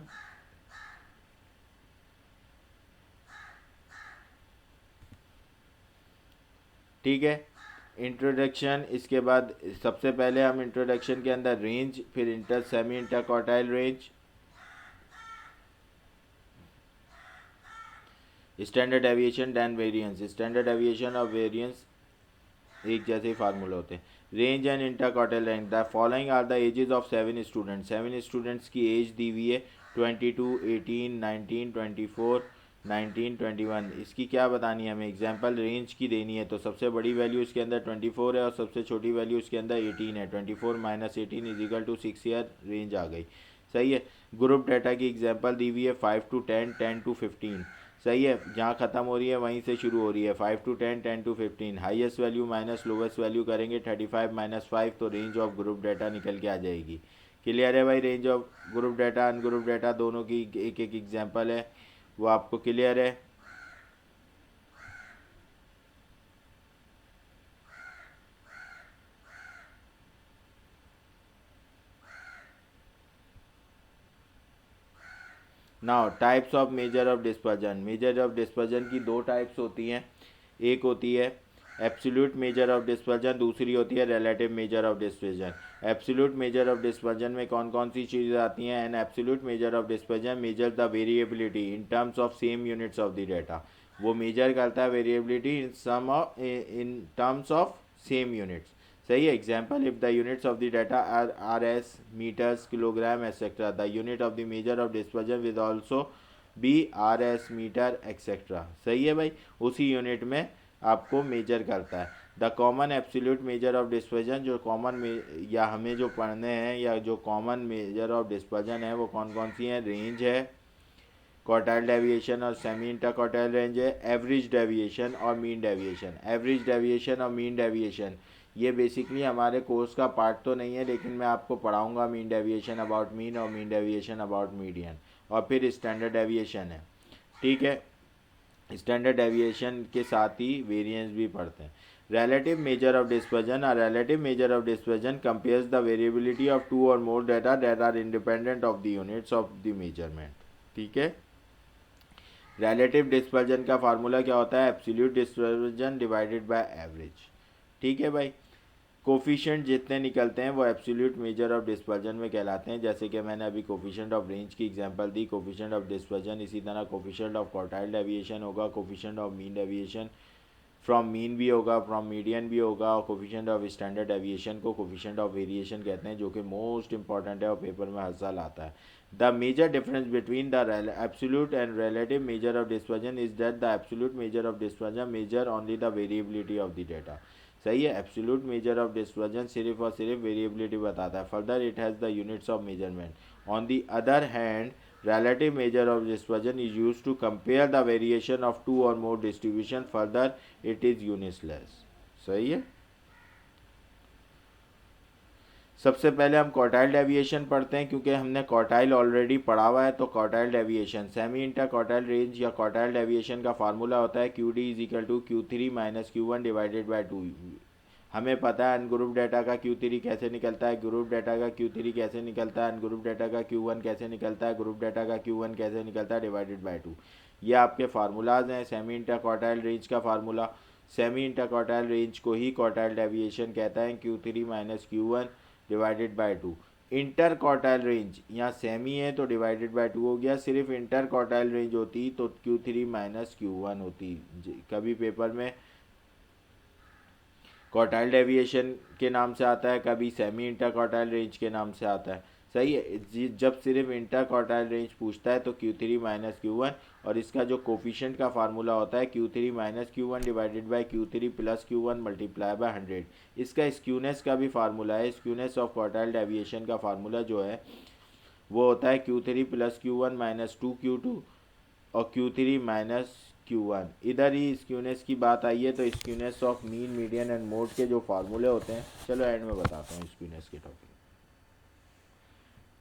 ठीक है, इंट्रोडक्शन। इसके बाद सबसे पहले हम इंट्रोडक्शन के अंदर रेंज, फिर inter semi inter quartile range, standard deviation than variance. Standard deviation और वेरिएंस एक जैसे ही फार्मूला होते हैं। Range and inter quartile rank, the following are the ages of 7 students. 7 students की एज दी हुई है 22, 18, 19, 24, 19, 21। इसकी क्या बतानी है हमें, एग्जाम्पल रेंज की देनी है। तो सबसे बड़ी वैल्यू इसके अंदर 24 है और सबसे छोटी वैल्यू इसके अंदर 18 है। 24 minus 18 is equal to 6 year, range आ गई, सही है। ग्रुप डाटा की एग्जाम्पल दी हुई है 5 to 10, 10 to 15, सही है। जहाँ ख़त्म हो रही है वहीं से शुरू हो रही है, 5 to 10, 10 to 15। Highest value minus lowest value करेंगे 35 माइनस 5, तो रेंज ऑफ ग्रुप डाटा निकल के आ जाएगी। क्लियर है भाई, range of group data ungroup data दोनों की एक एक एग्जांपल है, वो आपको क्लियर है। Now types of major of dispersion. Major of dispersion की 2 टाइप्स होती हैं, एक होती है एब्सोल्यूट मेजर ऑफ डिस्पर्जन, दूसरी होती है relative measure of dispersion. Absolute measure of dispersion में कौन कौन सी चीज़ें आती हैं, an absolute measure of dispersion measure the variability in terms of same units of the data. वो मेजर करता है variability in terms of same units, सही है। Example, if the units of the data are as, meters, kilogram etcetera, the unit of the measure of dispersion with also be R S, metre etcetera, सही है भाई। उसी unit में आपको major करता है। The common absolute measure of dispersion, जो common या हमें जो पढ़ने हैं या जो कॉमन मेजर ऑफ डिस्पर्जन है वो कौन कौन सी हैं, रेंज है, क्वार्टाइल डेविएशन और सेमी इंटर क्वार्टाइल रेंज है, एवरेज डेविएशन और मीन डेविएशन। एवरेज डेविएशन और मीन डेविएशन ये बेसिकली हमारे कोर्स का पार्ट तो नहीं है, लेकिन मैं आपको पढ़ाऊँगा मीन डेविएशन अबाउट मीन और मीन डेविएशन अबाउट मीडियन, और फिर स्टैंडर्ड डेविएशन है, ठीक है। स्टैंडर्ड डेविएशन के साथ ही वेरिएंस भी पढ़ते हैं। relative measure of dispersion, a relative measure of dispersion compares the variability of two or more data that are independent of the units of the measurement। ठीक है, relative dispersion का formula क्या होता है, absolute dispersion divided by average. ठीक है भाई, coefficient जितने निकलते हैं वो एब्सोल्यूट मेजर ऑफ डिस्पर्जन में कहलाते हैं। जैसे कि मैंने अभी कोफिशिएंट ऑफ रेंज की example the, coefficient of dispersion, इसी तरह कोफिशिएंट ऑफ क्वार्टाइल डेविएशन होगा, coefficient of mean deviation from mean भी होगा, फ्रॉम मीडियन भी होगा, और कोफिशिएंट ऑफ स्टैंडर्ड डेविएशन को कोफिशिएंट ऑफ वेरिएशन कहते हैं, जो कि मोस्ट इंपॉर्टेंट है और पेपर में हर साल आता है। The major difference between the absolute and relative measure of dispersion is that the absolute measure of dispersion measure only the variability of the data. सही है, एब्सोल्यूट मेजर ऑफ डिस्पर्जन सिर्फ और सिर्फ वेरिएबिलिटी बताता है। Further it has the units of measurement. On the other hand relative measure of dispersion is used to compare the variation of two or more distribution, further it is unitless। सही है, सबसे पहले हम quartile deviation पढ़ते हैं क्योंकि हमने quartile already पढ़ा हुआ है। तो quartile deviation, semi inter quartile range या क्वार्टाइल डेविएशन का फार्मूला होता है Q D is equal to Q three minus Q one divided by two. हमें पता है अनग्रुप डाटा का क्यू थ्री कैसे निकलता है, ग्रुप डाटा का क्यू थ्री कैसे निकलता है, अनग्रुप डाटा का क्यू वन कैसे निकलता है, ग्रुप डाटा का क्यू वन कैसे निकलता है, डिवाइडेड बाई टू। ये आपके फार्मूलाज हैं। सेमी इंटर क्वार्टाइल रेंज का formula, semi inter quartile range को ही क्वार्टाइल डेविएशन कहता है, Q three minus Q one divided by to. Inter quartile range, यहाँ सेमी है तो डिवाइडेड बाई टू हो गया, सिर्फ इंटर क्वार्टाइल रेंज होती तो Q three minus Q one होती। कभी पेपर में क्वार्टाइल डेविएशन के नाम से आता है, कभी सेमी इंटर क्वार्टाइल रेंज के नाम से आता है। सही है, जब सिर्फ इंटर क्वार्टाइल रेंज पूछता है तो Q three minus Q one, और इसका जो कोफिशिएंट का फार्मूला होता है Q three minus Q one divided by Q three plus Q one multiply by 100। इसका स्क्यूनेस का भी फार्मूला है। स्क्यूनेस ऑफ क्वार्टाइल डेविएशन का फार्मूला जो है वो होता है Q three plus Q one minus two Q two और Q three minus Q one. इधर ही स्क्यूनेस की बात आई है तो skewness of mean median and mode के जो फार्मूले होते हैं, चलो एंड में बताता हूँ स्क्यूनेस के टॉपिक।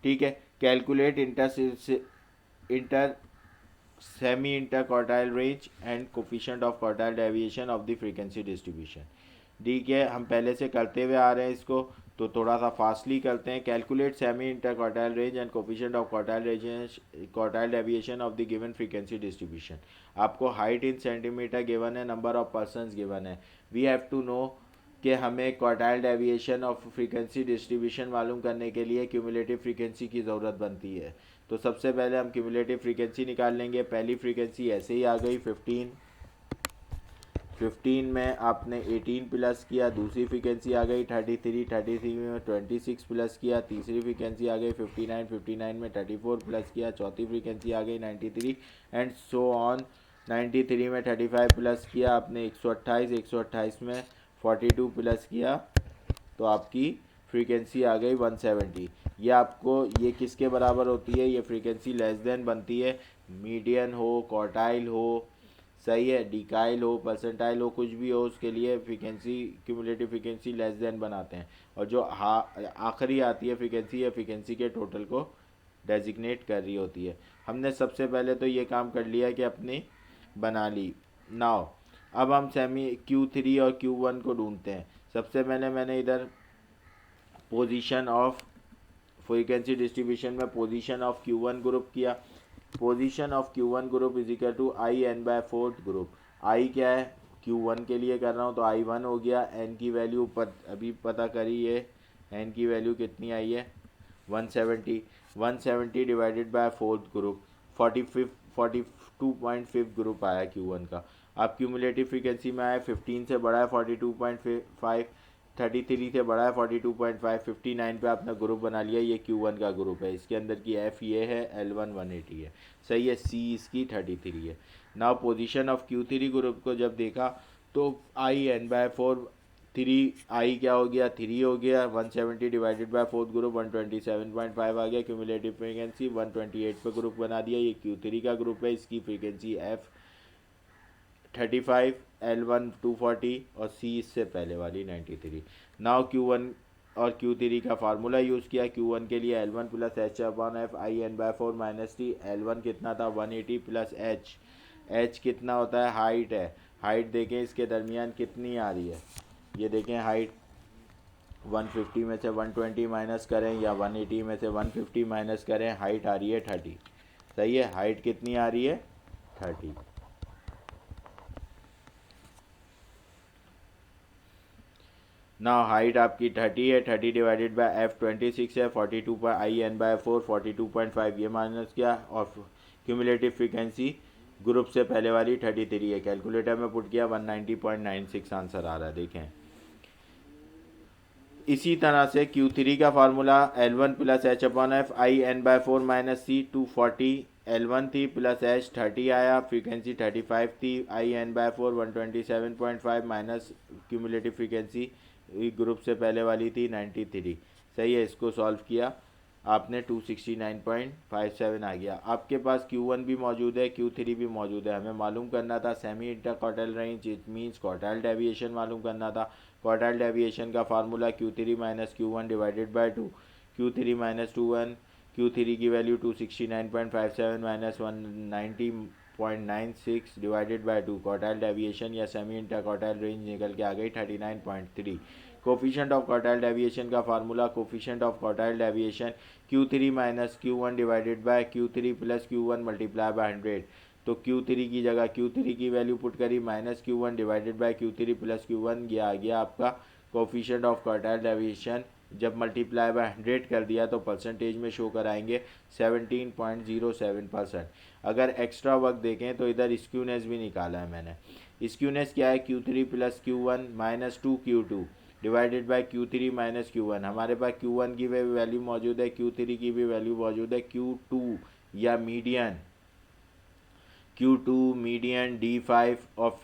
ठीक है, calculate inter semi inter quartile range and coefficient of quartile deviation of the frequency distribution. ठीक है, हम पहले से करते हुए आ रहे हैं इसको, तो थोड़ा सा फास्टली करते हैं। Calculate semi inter quartile range and coefficient of quartile deviation of the given frequency distribution. आपको हाइट इन सेंटीमीटर गिवन है, नंबर ऑफ पर्सनस गिवन है। वी हैव टू नो कि हमें quartile deviation of frequency distribution मालूम करने के लिए cumulative frequency की ज़रूरत बनती है। तो सबसे पहले हम क्यूमुलेटिव फ्रीक्वेंसी निकाल लेंगे। पहली फ्रीक्वेंसी ऐसे ही आ गई 15 में आपने 18 प्लस किया, दूसरी फ्रीक्वेंसी आ गई 33 में 26 प्लस किया, तीसरी फ्रीक्वेंसी आ गई 59 में 34 प्लस किया, चौथी फ्रीक्वेंसी आ गई 93 एंड सो ऑन। 93 में 35 प्लस किया आपने 128 में 42 प्लस किया तो आपकी फ्रीक्वेंसी आ गई 170। ये आपको ये किसके बराबर होती है, ये फ्रीक्वेंसी लेस देन बनती है मीडियन हो, क्वार्टाइल हो, सही है, डिकाइल हो, परसेंटाइल हो, कुछ भी हो, उसके लिए frequency cumulative frequency less than बनाते हैं। और जो आखिरी आती है फ्रीक्वेंसी, ये फ्रीक्वेंसी के टोटल को डेजिग्नेट कर रही होती है। हमने सबसे पहले तो ये काम कर लिया कि अपनी बना ली। नाउ अब हम सेमी क्यू थ्री और क्यू वन को ढूंढते हैं। सबसे पहले मैंने इधर पोजीशन ऑफ फ्रीक्वेंसी डिस्ट्रीब्यूशन में position of Q one group किया। Position of Q one group is equal to I N by fourth group. I क्या है, क्यू वन के लिए कर रहा हूँ तो आई वन हो गया। एन की वैल्यू अभी पता करी है, एन की वैल्यू कितनी आई है 170 divided by fourth group 42.5 group आया क्यू वन का। अब क्यूमुलेटिव फ्रीक्वेंसी में आया 15 से बड़ा है 42.5, 33 से बड़ा है 42.5, 59 पे आपने ग्रुप बना लिया, ये Q1 का ग्रुप है। इसके अंदर की F ये है, L1 180 है, सही है, C इसकी 33 है। Now position of Q3 group को जब देखा तो आई एन बाय 4, 3 आई क्या हो गया 3 हो गया, 170 डिवाइडेड बाय फोर्थ ग्रुप 127.5 आ गया। क्यूमुलेटिव फ्रीक्वेंसी 128 पे ग्रुप बना दिया, ये Q3 का ग्रुप है, इसकी फ्रीक्वेंसी F 35, L1 240 और C इससे पहले वाली 93। नाउ Q1 और Q3 का फार्मूला यूज़ किया। Q1 के लिए L1 plus H upon F I N by 4 minus T. L1 कितना था 180 प्लस एच, एच कितना होता है, हाइट है। हाइट देखें इसके दरमियान कितनी आ रही है, ये देखें हाइट 150 में से 120 माइनस करें या 180 में से 150 माइनस करें, हाइट आ रही है 30। सही है, हाइट कितनी आ रही है, 30। नाउ हाइट आपकी 30 है, 30 डिवाइडेड बाय एफ 26 है, 42 पर आई एन बाय 4 42.5, ये माइनस क्या, और क्यूमुलेटिव फ्रीक्वेंसी ग्रुप से पहले वाली 33 है। कैलकुलेटर में पुट किया 190.96 आंसर आ रहा है। देखें इसी तरह से Q3 का formula L1 plus H upon F I N by 4 minus C 240 L1 थी प्लस एच 30 आया, फ्रीक्वेंसी 35 थी, I N by 4 127.5 minus cumulative frequency group से पहले वाली थी 93। सही है, इसको सॉल्व किया आपने 269.57 आ गया। आपके पास Q1 भी मौजूद है, Q3 भी मौजूद है। हमें मालूम करना था semi interquartile range, it means quartile deviation मालूम करना था। क्वार्टाइल डेविएशन का formula Q3 minus Q1 divided by 2, Q3 minus 21, Q3 की value 269.57 minus 190.96 divided by 2, quartile deviation या सेमी इंटरक्वार्टाइल रेंज निकल के आ गई 39.3। कोफिशिएंट ऑफ क्वार्टाइल डेविएशन का formula coefficient of quartile deviation Q3 minus Q1 divided by Q3 plus Q1 multiply by 100। तो Q3 की जगह Q3 की वैल्यू पुट करी minus Q1 divided by Q3 plus Q1, ये आ गया आपका कोफिशिएंट ऑफ क्वार्टाइल डेविएशन। जब मल्टीप्लाई बाय 100 कर दिया तो परसेंटेज में शो कराएंगे 17.07%। अगर एक्स्ट्रा वर्क देखें तो इधर स्क्यूनेस भी निकाला है मैंने। स्क्यूनेस क्या है, Q3 plus Q1 minus 2Q2 divided by Q3 minus Q1। हमारे पास Q1 की भी वैल्यू मौजूद है, Q3 की भी वैल्यू मौजूद है। Q2 या मीडियन Q2 मीडियन D5 और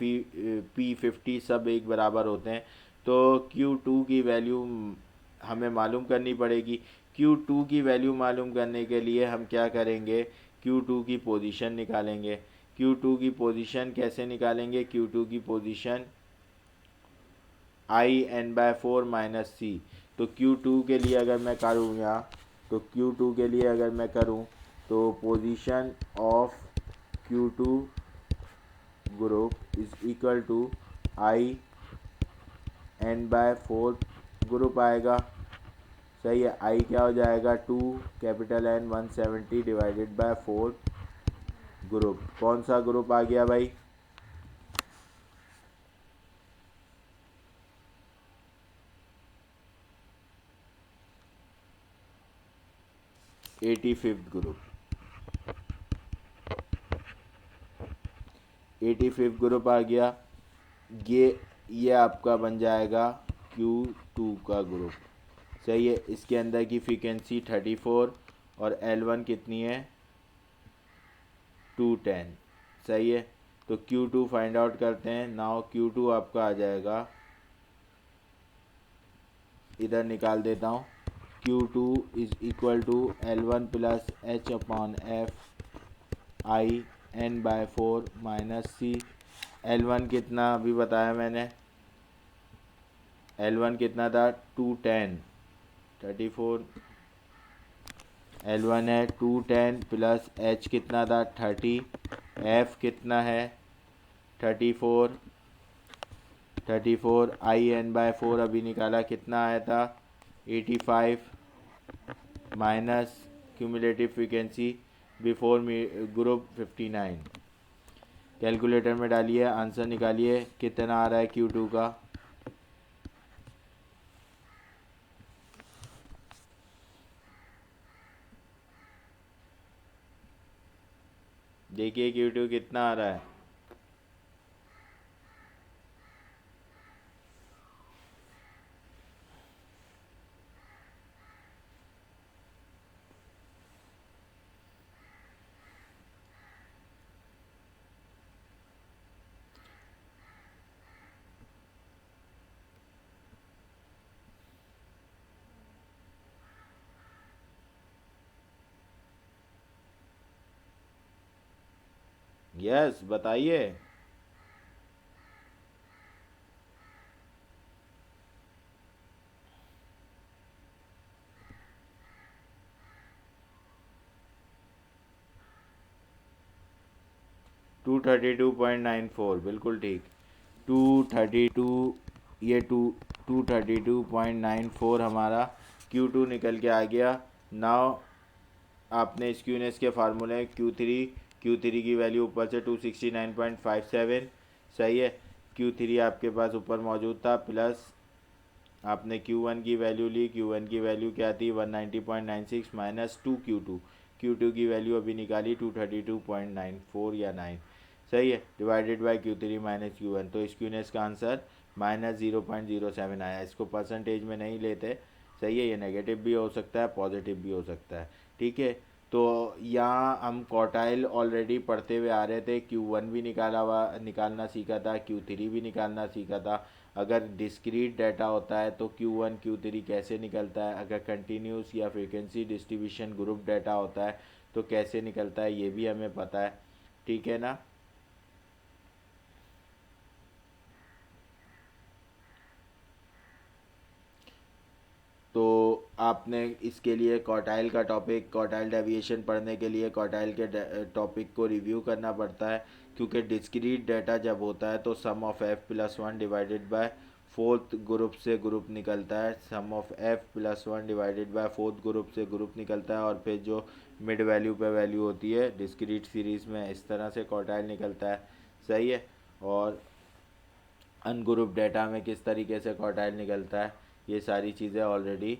P50 सब एक बराबर होते हैं। तो Q2 की वैल्यू हमें मालूम करनी पड़ेगी। Q2 की वैल्यू मालूम करने के लिए हम क्या करेंगे, Q2 की पोजीशन निकालेंगे। Q2 की पोजीशन कैसे निकालेंगे, Q2 की position I N by 4 minus C. तो Q2 के लिए अगर मैं करूँ यहाँ, तो Q2 के लिए अगर मैं करूँ तो position of Q2 group is equal to I N by 4 group आएगा। सही है, आई क्या हो जाएगा 2 capital N 170 divided by 4 group. कौन सा ग्रुप आ गया भाई, 85th ग्रुप। 85th ग्रुप आ गया। ये आपका बन जाएगा Q2 का ग्रुप। सही है, इसके अंदर की फ्रीक्वेंसी 34 और L1 कितनी है 210। सही है, तो Q2 फाइंड आउट करते हैं। नाउ Q2 आपका आ जाएगा, इधर निकाल देता हूँ, Q2 is equal to L1 plus H upon F I N by 4 minus C. L1 कितना अभी बताया मैंने, L1 कितना था 210, 34 L1 है 210 प्लस एच कितना था 30, एफ कितना है 34, 34 आई एन बाय 4 अभी निकाला कितना आया था 85 minus cumulative frequency before group 59। Calculator में डालिए, आंसर निकालिए कितना आ रहा है Q2 का। देखिए Q2 कितना आ रहा है, यस बताइए। 232.94 बिल्कुल ठीक। 232, ये 232.94 हमारा Q2 निकल के आ गया। नाउ आपने स्क्यूनेस के फार्मूले Q3 की वैल्यू ऊपर से 269.57 सही है। Q3 आपके पास ऊपर मौजूद था, प्लस आपने Q1 की वैल्यू ली। Q1 की वैल्यू क्या थी 190.96 माइनस 2 Q2 की वैल्यू अभी निकाली 232.94 या 9 सही है, divided by Q3 minus Q1। तो स्क्यूनेस का आंसर -0.07 आया। इसको परसेंटेज में नहीं लेते सही है, ये नेगेटिव भी हो सकता है पॉजिटिव भी हो सकता है ठीक है। तो यहाँ हम क्वार्टाइल ऑलरेडी पढ़ते हुए आ रहे थे, Q1 भी निकालना सीखा था, Q3 भी निकालना सीखा था। अगर डिस्क्रीट डाटा होता है तो Q1 Q3 कैसे निकलता है, अगर कंटिन्यूस या फ्रीक्वेंसी डिस्ट्रीब्यूशन ग्रुप डाटा होता है तो कैसे निकलता है, ये भी हमें पता है ठीक है ना। तो आपने इसके लिए क्वार्टाइल का टॉपिक, क्वार्टाइल डेविएशन पढ़ने के लिए क्वार्टाइल के टॉपिक को रिव्यू करना पड़ता है, क्योंकि डिस्क्रीट डाटा जब होता है तो sum of F plus one divided by fourth group से ग्रुप निकलता है। Sum of F plus one divided by fourth group से ग्रुप निकलता है, और फिर जो मिड वैल्यू पे वैल्यू होती है डिस्क्रीट सीरीज़ में, इस तरह से क्वार्टाइल निकलता है सही है। और अनग्रुप डाटा में किस तरीके से क्वार्टाइल निकलता है, ये सारी चीज़ें ऑलरेडी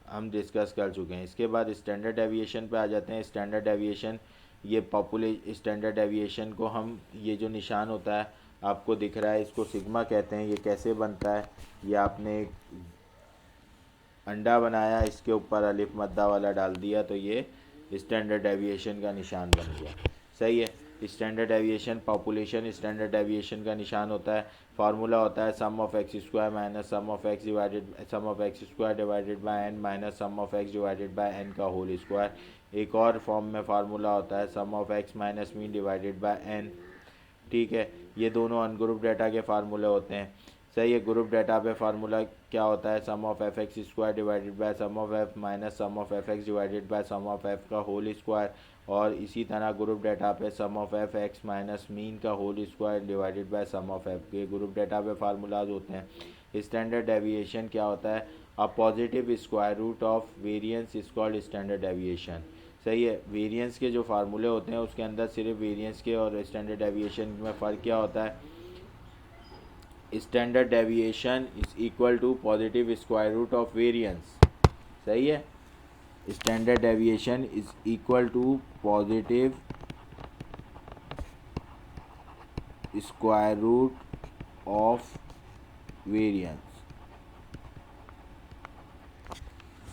हम डिस्कस कर चुके हैं। इसके बाद स्टैंडर्ड डेविएशन पे आ जाते हैं। स्टैंडर्ड डेविएशन, ये स्टैंडर्ड डेविएशन को हम, ये जो निशान होता है आपको दिख रहा है, इसको सिग्मा कहते हैं। ये कैसे बनता है, ये आपने एक अंडा बनाया, इसके ऊपर अलिफ मद्दा वाला डाल दिया तो ये स्टैंडर्ड डेविएशन का निशान बन गया सही है। Standard deviation, population standard deviation का निशान होता है। फार्मूला होता है sum of X square minus sum of X divided by N minus sum of X divided by N का होल स्क्वायर। एक और फॉर्म में फार्मूला होता है sum of X minus mean divided by N ठीक है। ये दोनों अनग्रुप डाटा के फार्मूले होते हैं सही है। ग्रुप डाटा पे फार्मूला क्या होता है, sum of F X square divided by sum of F minus sum of F X divided by sum of F का होल स्क्वायर। और इसी तरह ग्रुप डाटा पे sum of F X minus mean का whole square divided by sum of F के group data पे formulas होते हैं। स्टैंडर्ड डेविएशन क्या होता है, a positive square root of variance is called standard deviation सही है। वेरिएंस के जो फार्मूले होते हैं उसके अंदर सिर्फ वेरिएंस के और स्टैंडर्ड डेविएशन में फ़र्क क्या होता है, standard deviation is equal to positive square root of variance सही है। Standard deviation is equal to positive square root of variance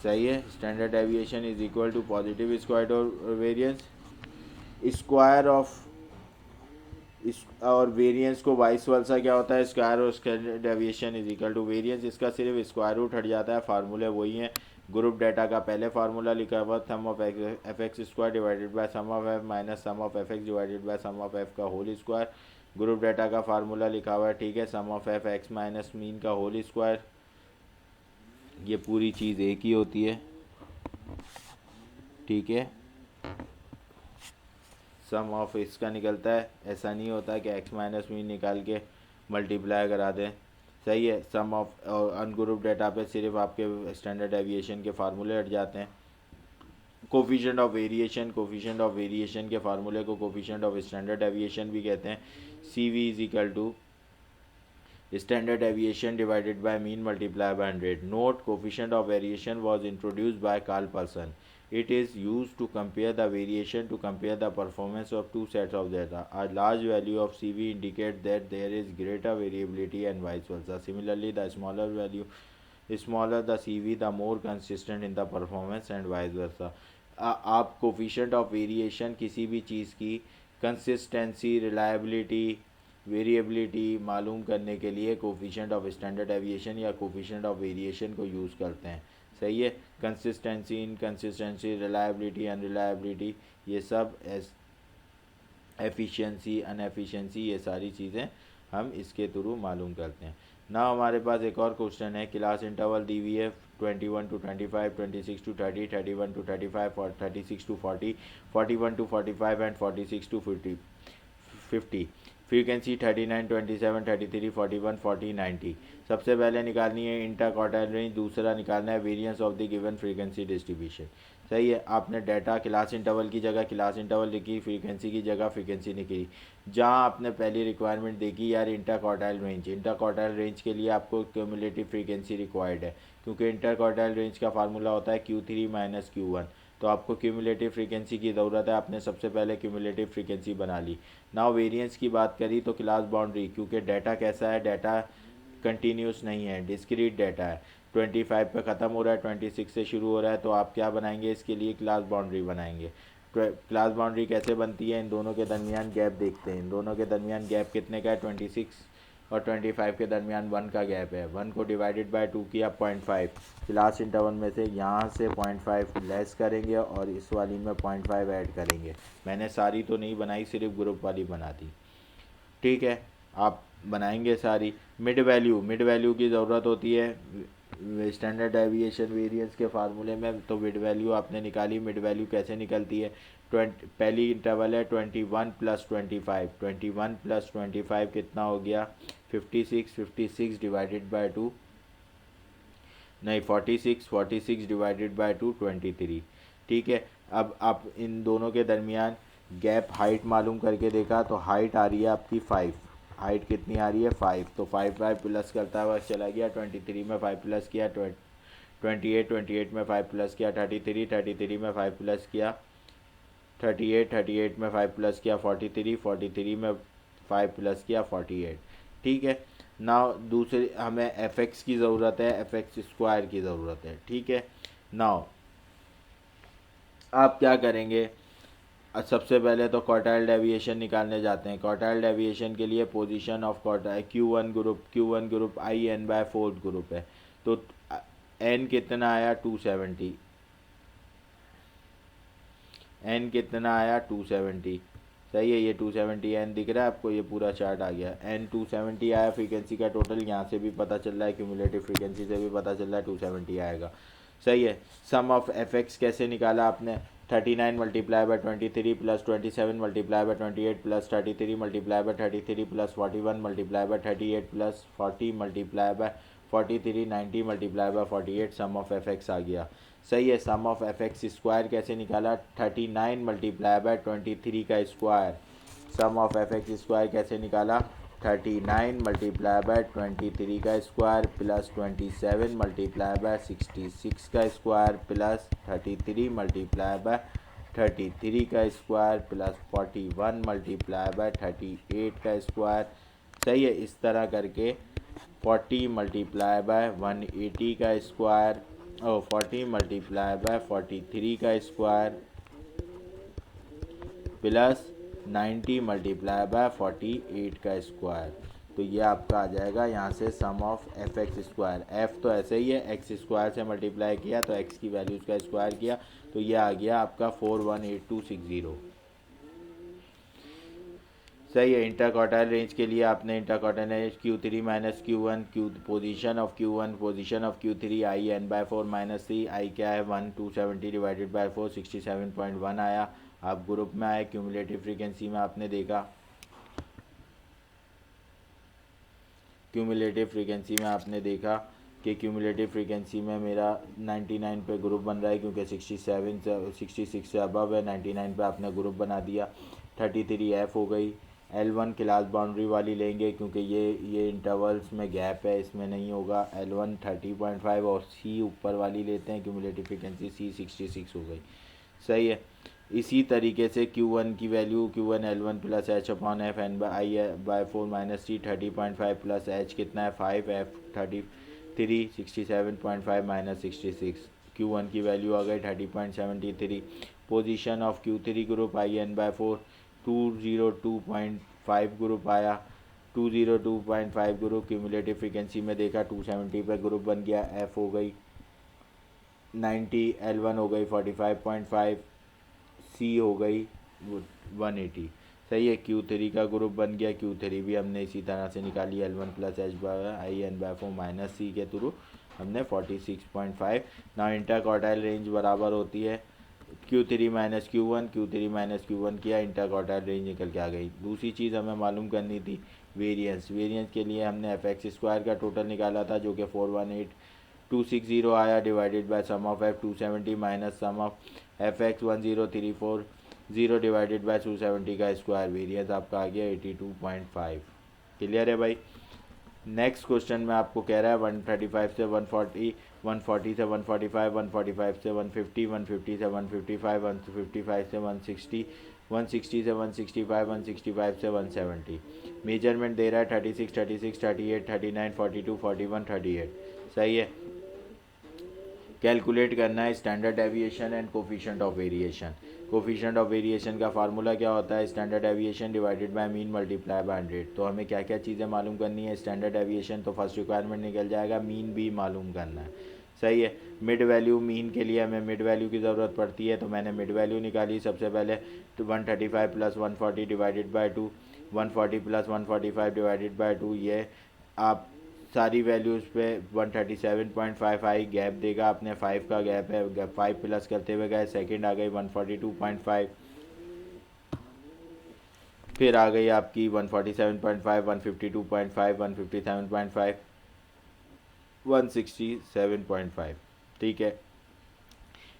सही है। Standard deviation is equal to positive square of variance. Square of इस और variance को vice versa क्या होता है, स्क्वायर और standard deviation is equal to variance. इसका सिर्फ स्क्वायर रूट हट जाता है, फार्मूले वही हैं। ग्रुप डाटा का पहले फार्मूला लिखा हुआ sum of F X square divided by sum of F minus sum of F X divided by sum of F का होल स्क्वायर। ग्रुप डाटा का फार्मूला लिखा हुआ है ठीक है, sum of F X minus mean का whole square. ये पूरी चीज़ एक ही होती है ठीक है। सम ऑफ इसका निकलता है, ऐसा नहीं होता कि एक्स माइनस मीन निकाल के मल्टीप्लाई करा दें सही है। सम ऑफ और अनग्रुप डाटा पे सिर्फ आपके स्टैंडर्ड डेविएशन के फार्मूले हट जाते हैं। कोफिशिएंट ऑफ वेरिएशन के फार्मूले को कोफिशिएंट ऑफ स्टैंडर्ड डेविएशन भी कहते हैं। C V is equal to standard deviation divided by mean multiply by 100। Note, coefficient of variation was introduced by Karl Pearson. It is used to compare the variation, to compare the performance of two sets of data. A large value of CV indicates that there is greater variability and vice versa. Similarly, the smaller the CV, the more consistent in the performance and vice versa. आप coefficient of variation किसी भी चीज़ की consistency, reliability, variability मालूम करने के लिए coefficient of standard deviation या coefficient of variation को यूज़ करते हैं सही है। कंसिस्टेंसी, इनकंसिस्टेंसी, रिलायबिलिटी, अनरिलायबिलिटी, ये सब एफिशिएंसी, अनएफिशिएंसी, ये सारी चीज़ें हम इसके थ्रू मालूम करते हैं ना। हमारे पास एक और क्वेश्चन है, क्लास इंटरवल दी हुई है 21 to 25, 26 to 30, 31 to 35, 36 to 40, 41 to 45 and 46 to 50, 50, frequency 39, 27, 33, 41, 40, 90। सबसे पहले निकालनी है इंटर क्वार्टाइल रेंज, दूसरा निकालना है variance of the given frequency distribution. सही है, आपने डाटा क्लास इंटरवल की जगह क्लास इंटरवल लिखी, फ्रीक्वेंसी की जगह फ्रीक्वेंसी लिखी। जहाँ आपने पहली रिक्वायरमेंट देखी यार inter quartile range, inter quartile range के लिए आपको क्यूमुलेटिव फ्रीक्वेंसी रिक्वायर्ड है, क्योंकि इंटर क्वार्टाइल रेंज का फार्मूला होता है Q3 माइनस Q1। तो आपको क्यूमुलेटिव फ्रीक्वेंसी की ज़रूरत है, आपने सबसे पहले क्यूमुलेटिव फ्रीक्वेंसी बना ली। नाउ वेरिएंस की बात करी तो क्लास बाउंड्री, क्योंकि डाटा कैसा है, डाटा कंटिन्यूस नहीं है, डिस्क्रीट डाटा है। 25 पे ख़त्म हो रहा है, 26 से शुरू हो रहा है, तो आप क्या बनाएंगे, इसके लिए क्लास बाउंड्री बनाएंगे। क्लास बाउंड्री कैसे बनती है, इन दोनों के दरमियान गैप देखते हैं। इन दोनों के दरमियान गैप कितने का है, 26 और 25 के दरमियान 1 का गैप है। 1 को डिवाइडेड बाय 2 किया 0.5, क्लास इंटरवल में से यहाँ से 0.5 लेस करेंगे और इस वाली में 0.5 ऐड करेंगे। मैंने सारी तो नहीं बनाई, सिर्फ ग्रुप वाली बना दी। ठीक है, आप बनाएंगे सारी। मिड वैल्यू की ज़रूरत होती है स्टैंडर्ड डेविएशन वेरिएंस के फार्मूले में, तो मिड वैल्यू आपने निकाली। मिड वैल्यू कैसे निकलती है, पहली इंटरवल है 21 प्लस 25, 21 प्लस 25 कितना हो गया 56, 56 डिवाइडेड बाय 2, नहीं 46, 46 डिवाइडेड बाय 2 23। ठीक है, अब आप इन दोनों के दरमियान गैप हाइट मालूम करके देखा तो हाइट आ रही है आपकी 5, हाइट कितनी आ रही है 5, तो 5 प्लस करता हुआ चला गया। 23 में 5 प्लस किया 28, 28 में 5 प्लस किया 33, 33 में 5 प्लस किया 38, 38 में 5 प्लस किया 43, 43 में 5 प्लस किया 48। ठीक है, नाउ दूसरी हमें एफ एक्स की ज़रूरत है, एफ एक्स स्क्वायर की ज़रूरत है। ठीक है, नाउ आप क्या करेंगे, सबसे पहले तो क्वार्टाइल डेविएशन निकालने जाते हैं। क्वार्टाइल डेविएशन के लिए position of quartile Q1 group IN/4 group है, तो N कितना आया 270, N कितना आया 270। सही है, ये 270 N दिख रहा है आपको, ये पूरा चार्ट आ गया। N 270 आया, फ्रीक्वेंसी का टोटल यहाँ से भी पता चल रहा है, क्यूमुलेटिव फ्रीक्वेंसी से भी पता चल रहा है 270 आएगा। सही है, सम ऑफ एफ एक्स कैसे निकाला आपने, 39 multiply by 23 plus 27 multiply by 28 plus 33 multiply by 33 plus 41 multiply by 38 plus 40 multiply by 43, 90 multiply by 48, sum of F X आ गया। सही है, sum of F X square कैसे निकाला, 39 मल्टीप्लाई बाय 23 का square. Sum of F X square कैसे निकाला, 39 multiply by 23 का स्क्वायर प्लस 27 मल्टीप्लाई बाय 66 का स्क्वायर प्लस 33 मल्टीप्लाई बाय 33 का स्क्वायर प्लस 41 मल्टीप्लाई बाय 38 का स्क्वायर। सही है, इस तरह करके 40 मल्टीप्लाई बाय 180 का स्क्वायर और 40 मल्टीप्लाई बाय 43 का स्क्वायर प्लस 90 मल्टीप्लाई बाय 48 का स्क्वायर। तो ये आपका आ जाएगा यहाँ से sum of F X square. F तो ऐसे ही है, एक्स स्क्वायर से मल्टीप्लाई किया तो एक्स की वैल्यूज़ का स्क्वायर किया, तो ये आ गया आपका 418260। सही है, इंटर क्वार्टाइल रेंज के लिए आपने inter quartile range Q3 minus Q1, position of Q1 position of Q3 IN/4 minus C, आई क्या है 1, 270 डिवाइडेड बाय 4 67.1 आया। आप ग्रुप में आए, क्यूमुलेटिव फ्रीक्वेंसी में आपने देखा, क्यूमुलेटिव फ्रीक्वेंसी में आपने देखा कि क्यूमुलेटिव फ्रीक्वेंसी में मेरा 99 पे ग्रुप बन रहा है, क्योंकि 66 से अबव है। 99 पे आपने ग्रुप बना दिया। 33 F हो गई। L1 क्लास बाउंड्री वाली लेंगे, क्योंकि ये इंटरवल्स में गैप है, इसमें नहीं होगा। L1 30.5 और C ऊपर वाली लेते हैं, क्यूमुलेटिव फ्रीक्वेंसी C 66 हो गई। सही है, इसी तरीके से Q1 की value Q1 L1 plus H upon F N/4 minus C 30.5 plus H कितना है 5 F 33 67.5 माइनस 66। Q1 की वैल्यू आ गई 30.73। Position of Q3 group IN/4 202.5 group आया। 202.5 ग्रुप क्यूमुलेटिव फ्रीक्वेंसी में देखा 270 पे ग्रुप बन गया। F हो गई 90, L1 हो गई 45.5, C हो गई 180। सही है, Q3 का ग्रुप बन गया। Q3 भी हमने इसी तरह से निकाली, L1 plus IN/4 minus C के थ्रू हमने 46.5। ना इंटर क्वार्टाइल रेंज बराबर होती है Q3 minus Q1, Q3 minus Q1 किया, इंटर क्वार्टाइल रेंज निकल के आ गई। दूसरी चीज़ हमें मालूम करनी थी वेरिएंस। वेरिएंस के लिए हमने एफ एक्स स्क्वायर का टोटल निकाला था जो कि 418,260 आया, divided by sum of F 270 minus sum of F X 10,340 divided by 270 का स्क्वायर। वेरिएंस आपका आ गया 82.5। क्लियर है भाई। नेक्स्ट क्वेश्चन में आपको कह रहा है 135 से 140, 140 से 145, 145 से 150, 150 से 155, 155 से 160, 160 से 165, 165 से 170। मेजरमेंट दे रहा है 36, 36, 38, 39, 42, 41, 38। सही है। कैलकुलेट करना है standard deviation and coefficient of variation. Coefficient of variation का फार्मूला क्या होता है? Standard deviation divided by mean multiply by 100। तो हमें क्या क्या चीज़ें मालूम करनी है? स्टैंडर्ड डेविएशन तो फर्स्ट रिक्वायरमेंट निकल जाएगा, मीन भी मालूम करना है। सही है। मिड वैल्यू, मीन के लिए हमें मिड वैल्यू की ज़रूरत पड़ती है, तो मैंने मिड वैल्यू निकाली सबसे पहले। तो 135 plus 140 divided by 2, 140 plus 145 divided by 2। ये आप सारी वैल्यूज़ पे 137.5 आई गैप देगा। आपने 5 का गैप है, 5 प्लस करते हुए गए, सेकंड आ गई 142.5, फिर आ गई आपकी 147.5, 152.5, 157.5, 167.5। ठीक है।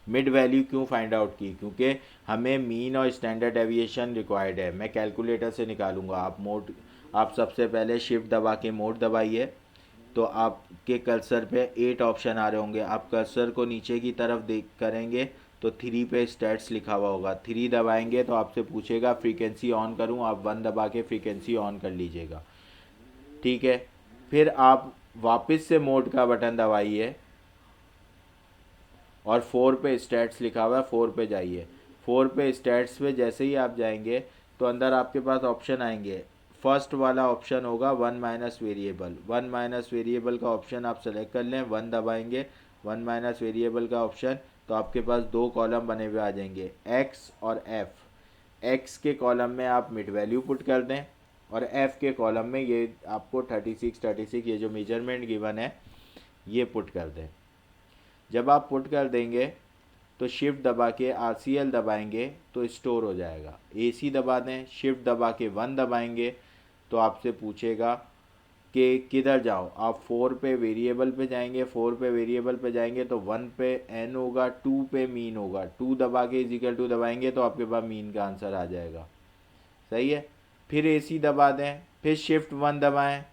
मिड वैल्यू क्यों फाइंड आउट की? क्योंकि हमें मीन और स्टैंडर्ड डेविएशन रिक्वायर्ड है। मैं कैलकुलेटर से निकालूंगा। आप सबसे पहले शिफ्ट दबा के मोड दबाइए, तो आपके कर्सर पे 8 ऑप्शन आ रहे होंगे। आप कर्सर को नीचे की तरफ देख करेंगे तो 3 पे स्टैट्स लिखा हुआ होगा। 3 दबाएंगे तो आपसे पूछेगा फ्रीक्वेंसी ऑन करूं, आप 1 दबा के फ्रीक्वेंसी ऑन कर लीजिएगा। ठीक है। फिर आप वापस से मोड का बटन दबाइए और 4 पे स्टैट्स लिखा हुआ है, 4 पे जाइए। 4 पे स्टैट्स पे जैसे ही आप जाएंगे तो अंदर आपके पास ऑप्शन आएंगे। फर्स्ट वाला ऑप्शन होगा 1 माइनस वेरिएबल। 1 माइनस वेरिएबल का ऑप्शन आप सेलेक्ट कर लें, 1 दबाएंगे, 1 माइनस वेरिएबल का ऑप्शन, तो आपके पास 2 कॉलम बने हुए आ जाएंगे, एक्स और एफ। एक्स के कॉलम में आप मिड वैल्यू पुट कर दें और एफ के कॉलम में ये आपको 36 ये जो मेजरमेंट गिवन है ये पुट कर दें। जब आप पुट कर देंगे तो शिफ्ट दबा के RCL दबाएंगे तो स्टोर हो जाएगा। AC दबा दें, शिफ्ट दबा के 1 दबाएंगे तो आपसे पूछेगा कि किधर जाओ। आप 4 पे वेरिएबल पे जाएंगे, 4 पे वेरिएबल पे जाएंगे तो 1 पे n होगा, 2 पे मीन होगा। 2 दबा के इजिकल 2 दबाएंगे तो आपके पास मीन का आंसर आ जाएगा। सही है। फिर AC दबा दें, फिर शिफ्ट 1 दबाएं,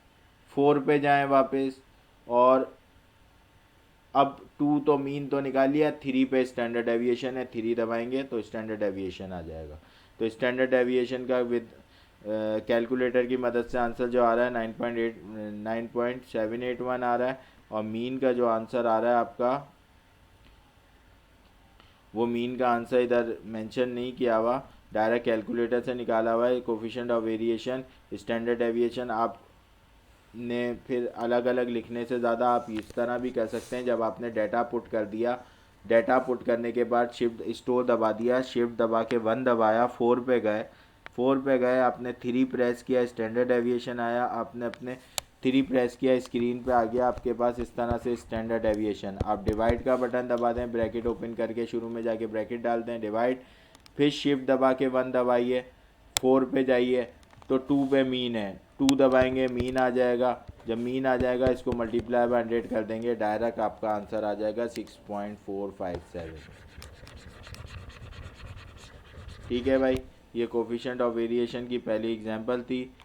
4 पे जाएं वापस, और अब 2 तो मीन तो निकाल लिया, 3 पे स्टैंडर्ड डेविएशन है, 3 दबाएंगे तो स्टैंडर्ड डेविएशन आ जाएगा। तो स्टैंडर्ड डेविएशन का विद कैलकुलेटर की मदद से आंसर जो आ रहा है 9.781 आ रहा है, और मीन का जो आंसर आ रहा है आपका, वो मीन का आंसर इधर मेंशन नहीं किया हुआ, डायरेक्ट कैलकुलेटर से निकाला हुआ है। Coefficient of variation, standard deviation आप ने फिर अलग अलग लिखने से ज़्यादा आप इस तरह भी कर सकते हैं। जब आपने डाटा पुट कर दिया, डाटा पुट करने के बाद शिफ्ट स्टोर दबा दिया, शिफ्ट दबा के 1 दबाया, 4 पे गए, 4 पे गए, आपने 3 प्रेस किया, स्टैंडर्ड डेविएशन आया, आपने अपने 3 प्रेस किया, स्क्रीन पे आ गया आपके पास इस तरह से स्टैंडर्ड डेविएशन। आप डिवाइड का बटन दबा दें, ब्रैकेट ओपन करके शुरू में जाके ब्रैकेट डाल दें, डिवाइड, फिर शिफ्ट दबा के 1 दबाइए, 4 पे जाइए तो 2 पे मीन है, 2 दबाएंगे, मीन आ जाएगा। जब मीन आ जाएगा इसको मल्टीप्लाई बाय 100 कर देंगे, डायरेक्ट आपका आंसर आ जाएगा 6.457। ठीक है भाई, ये कोफिशिएंट ऑफ वेरिएशन की पहली एग्जांपल थी।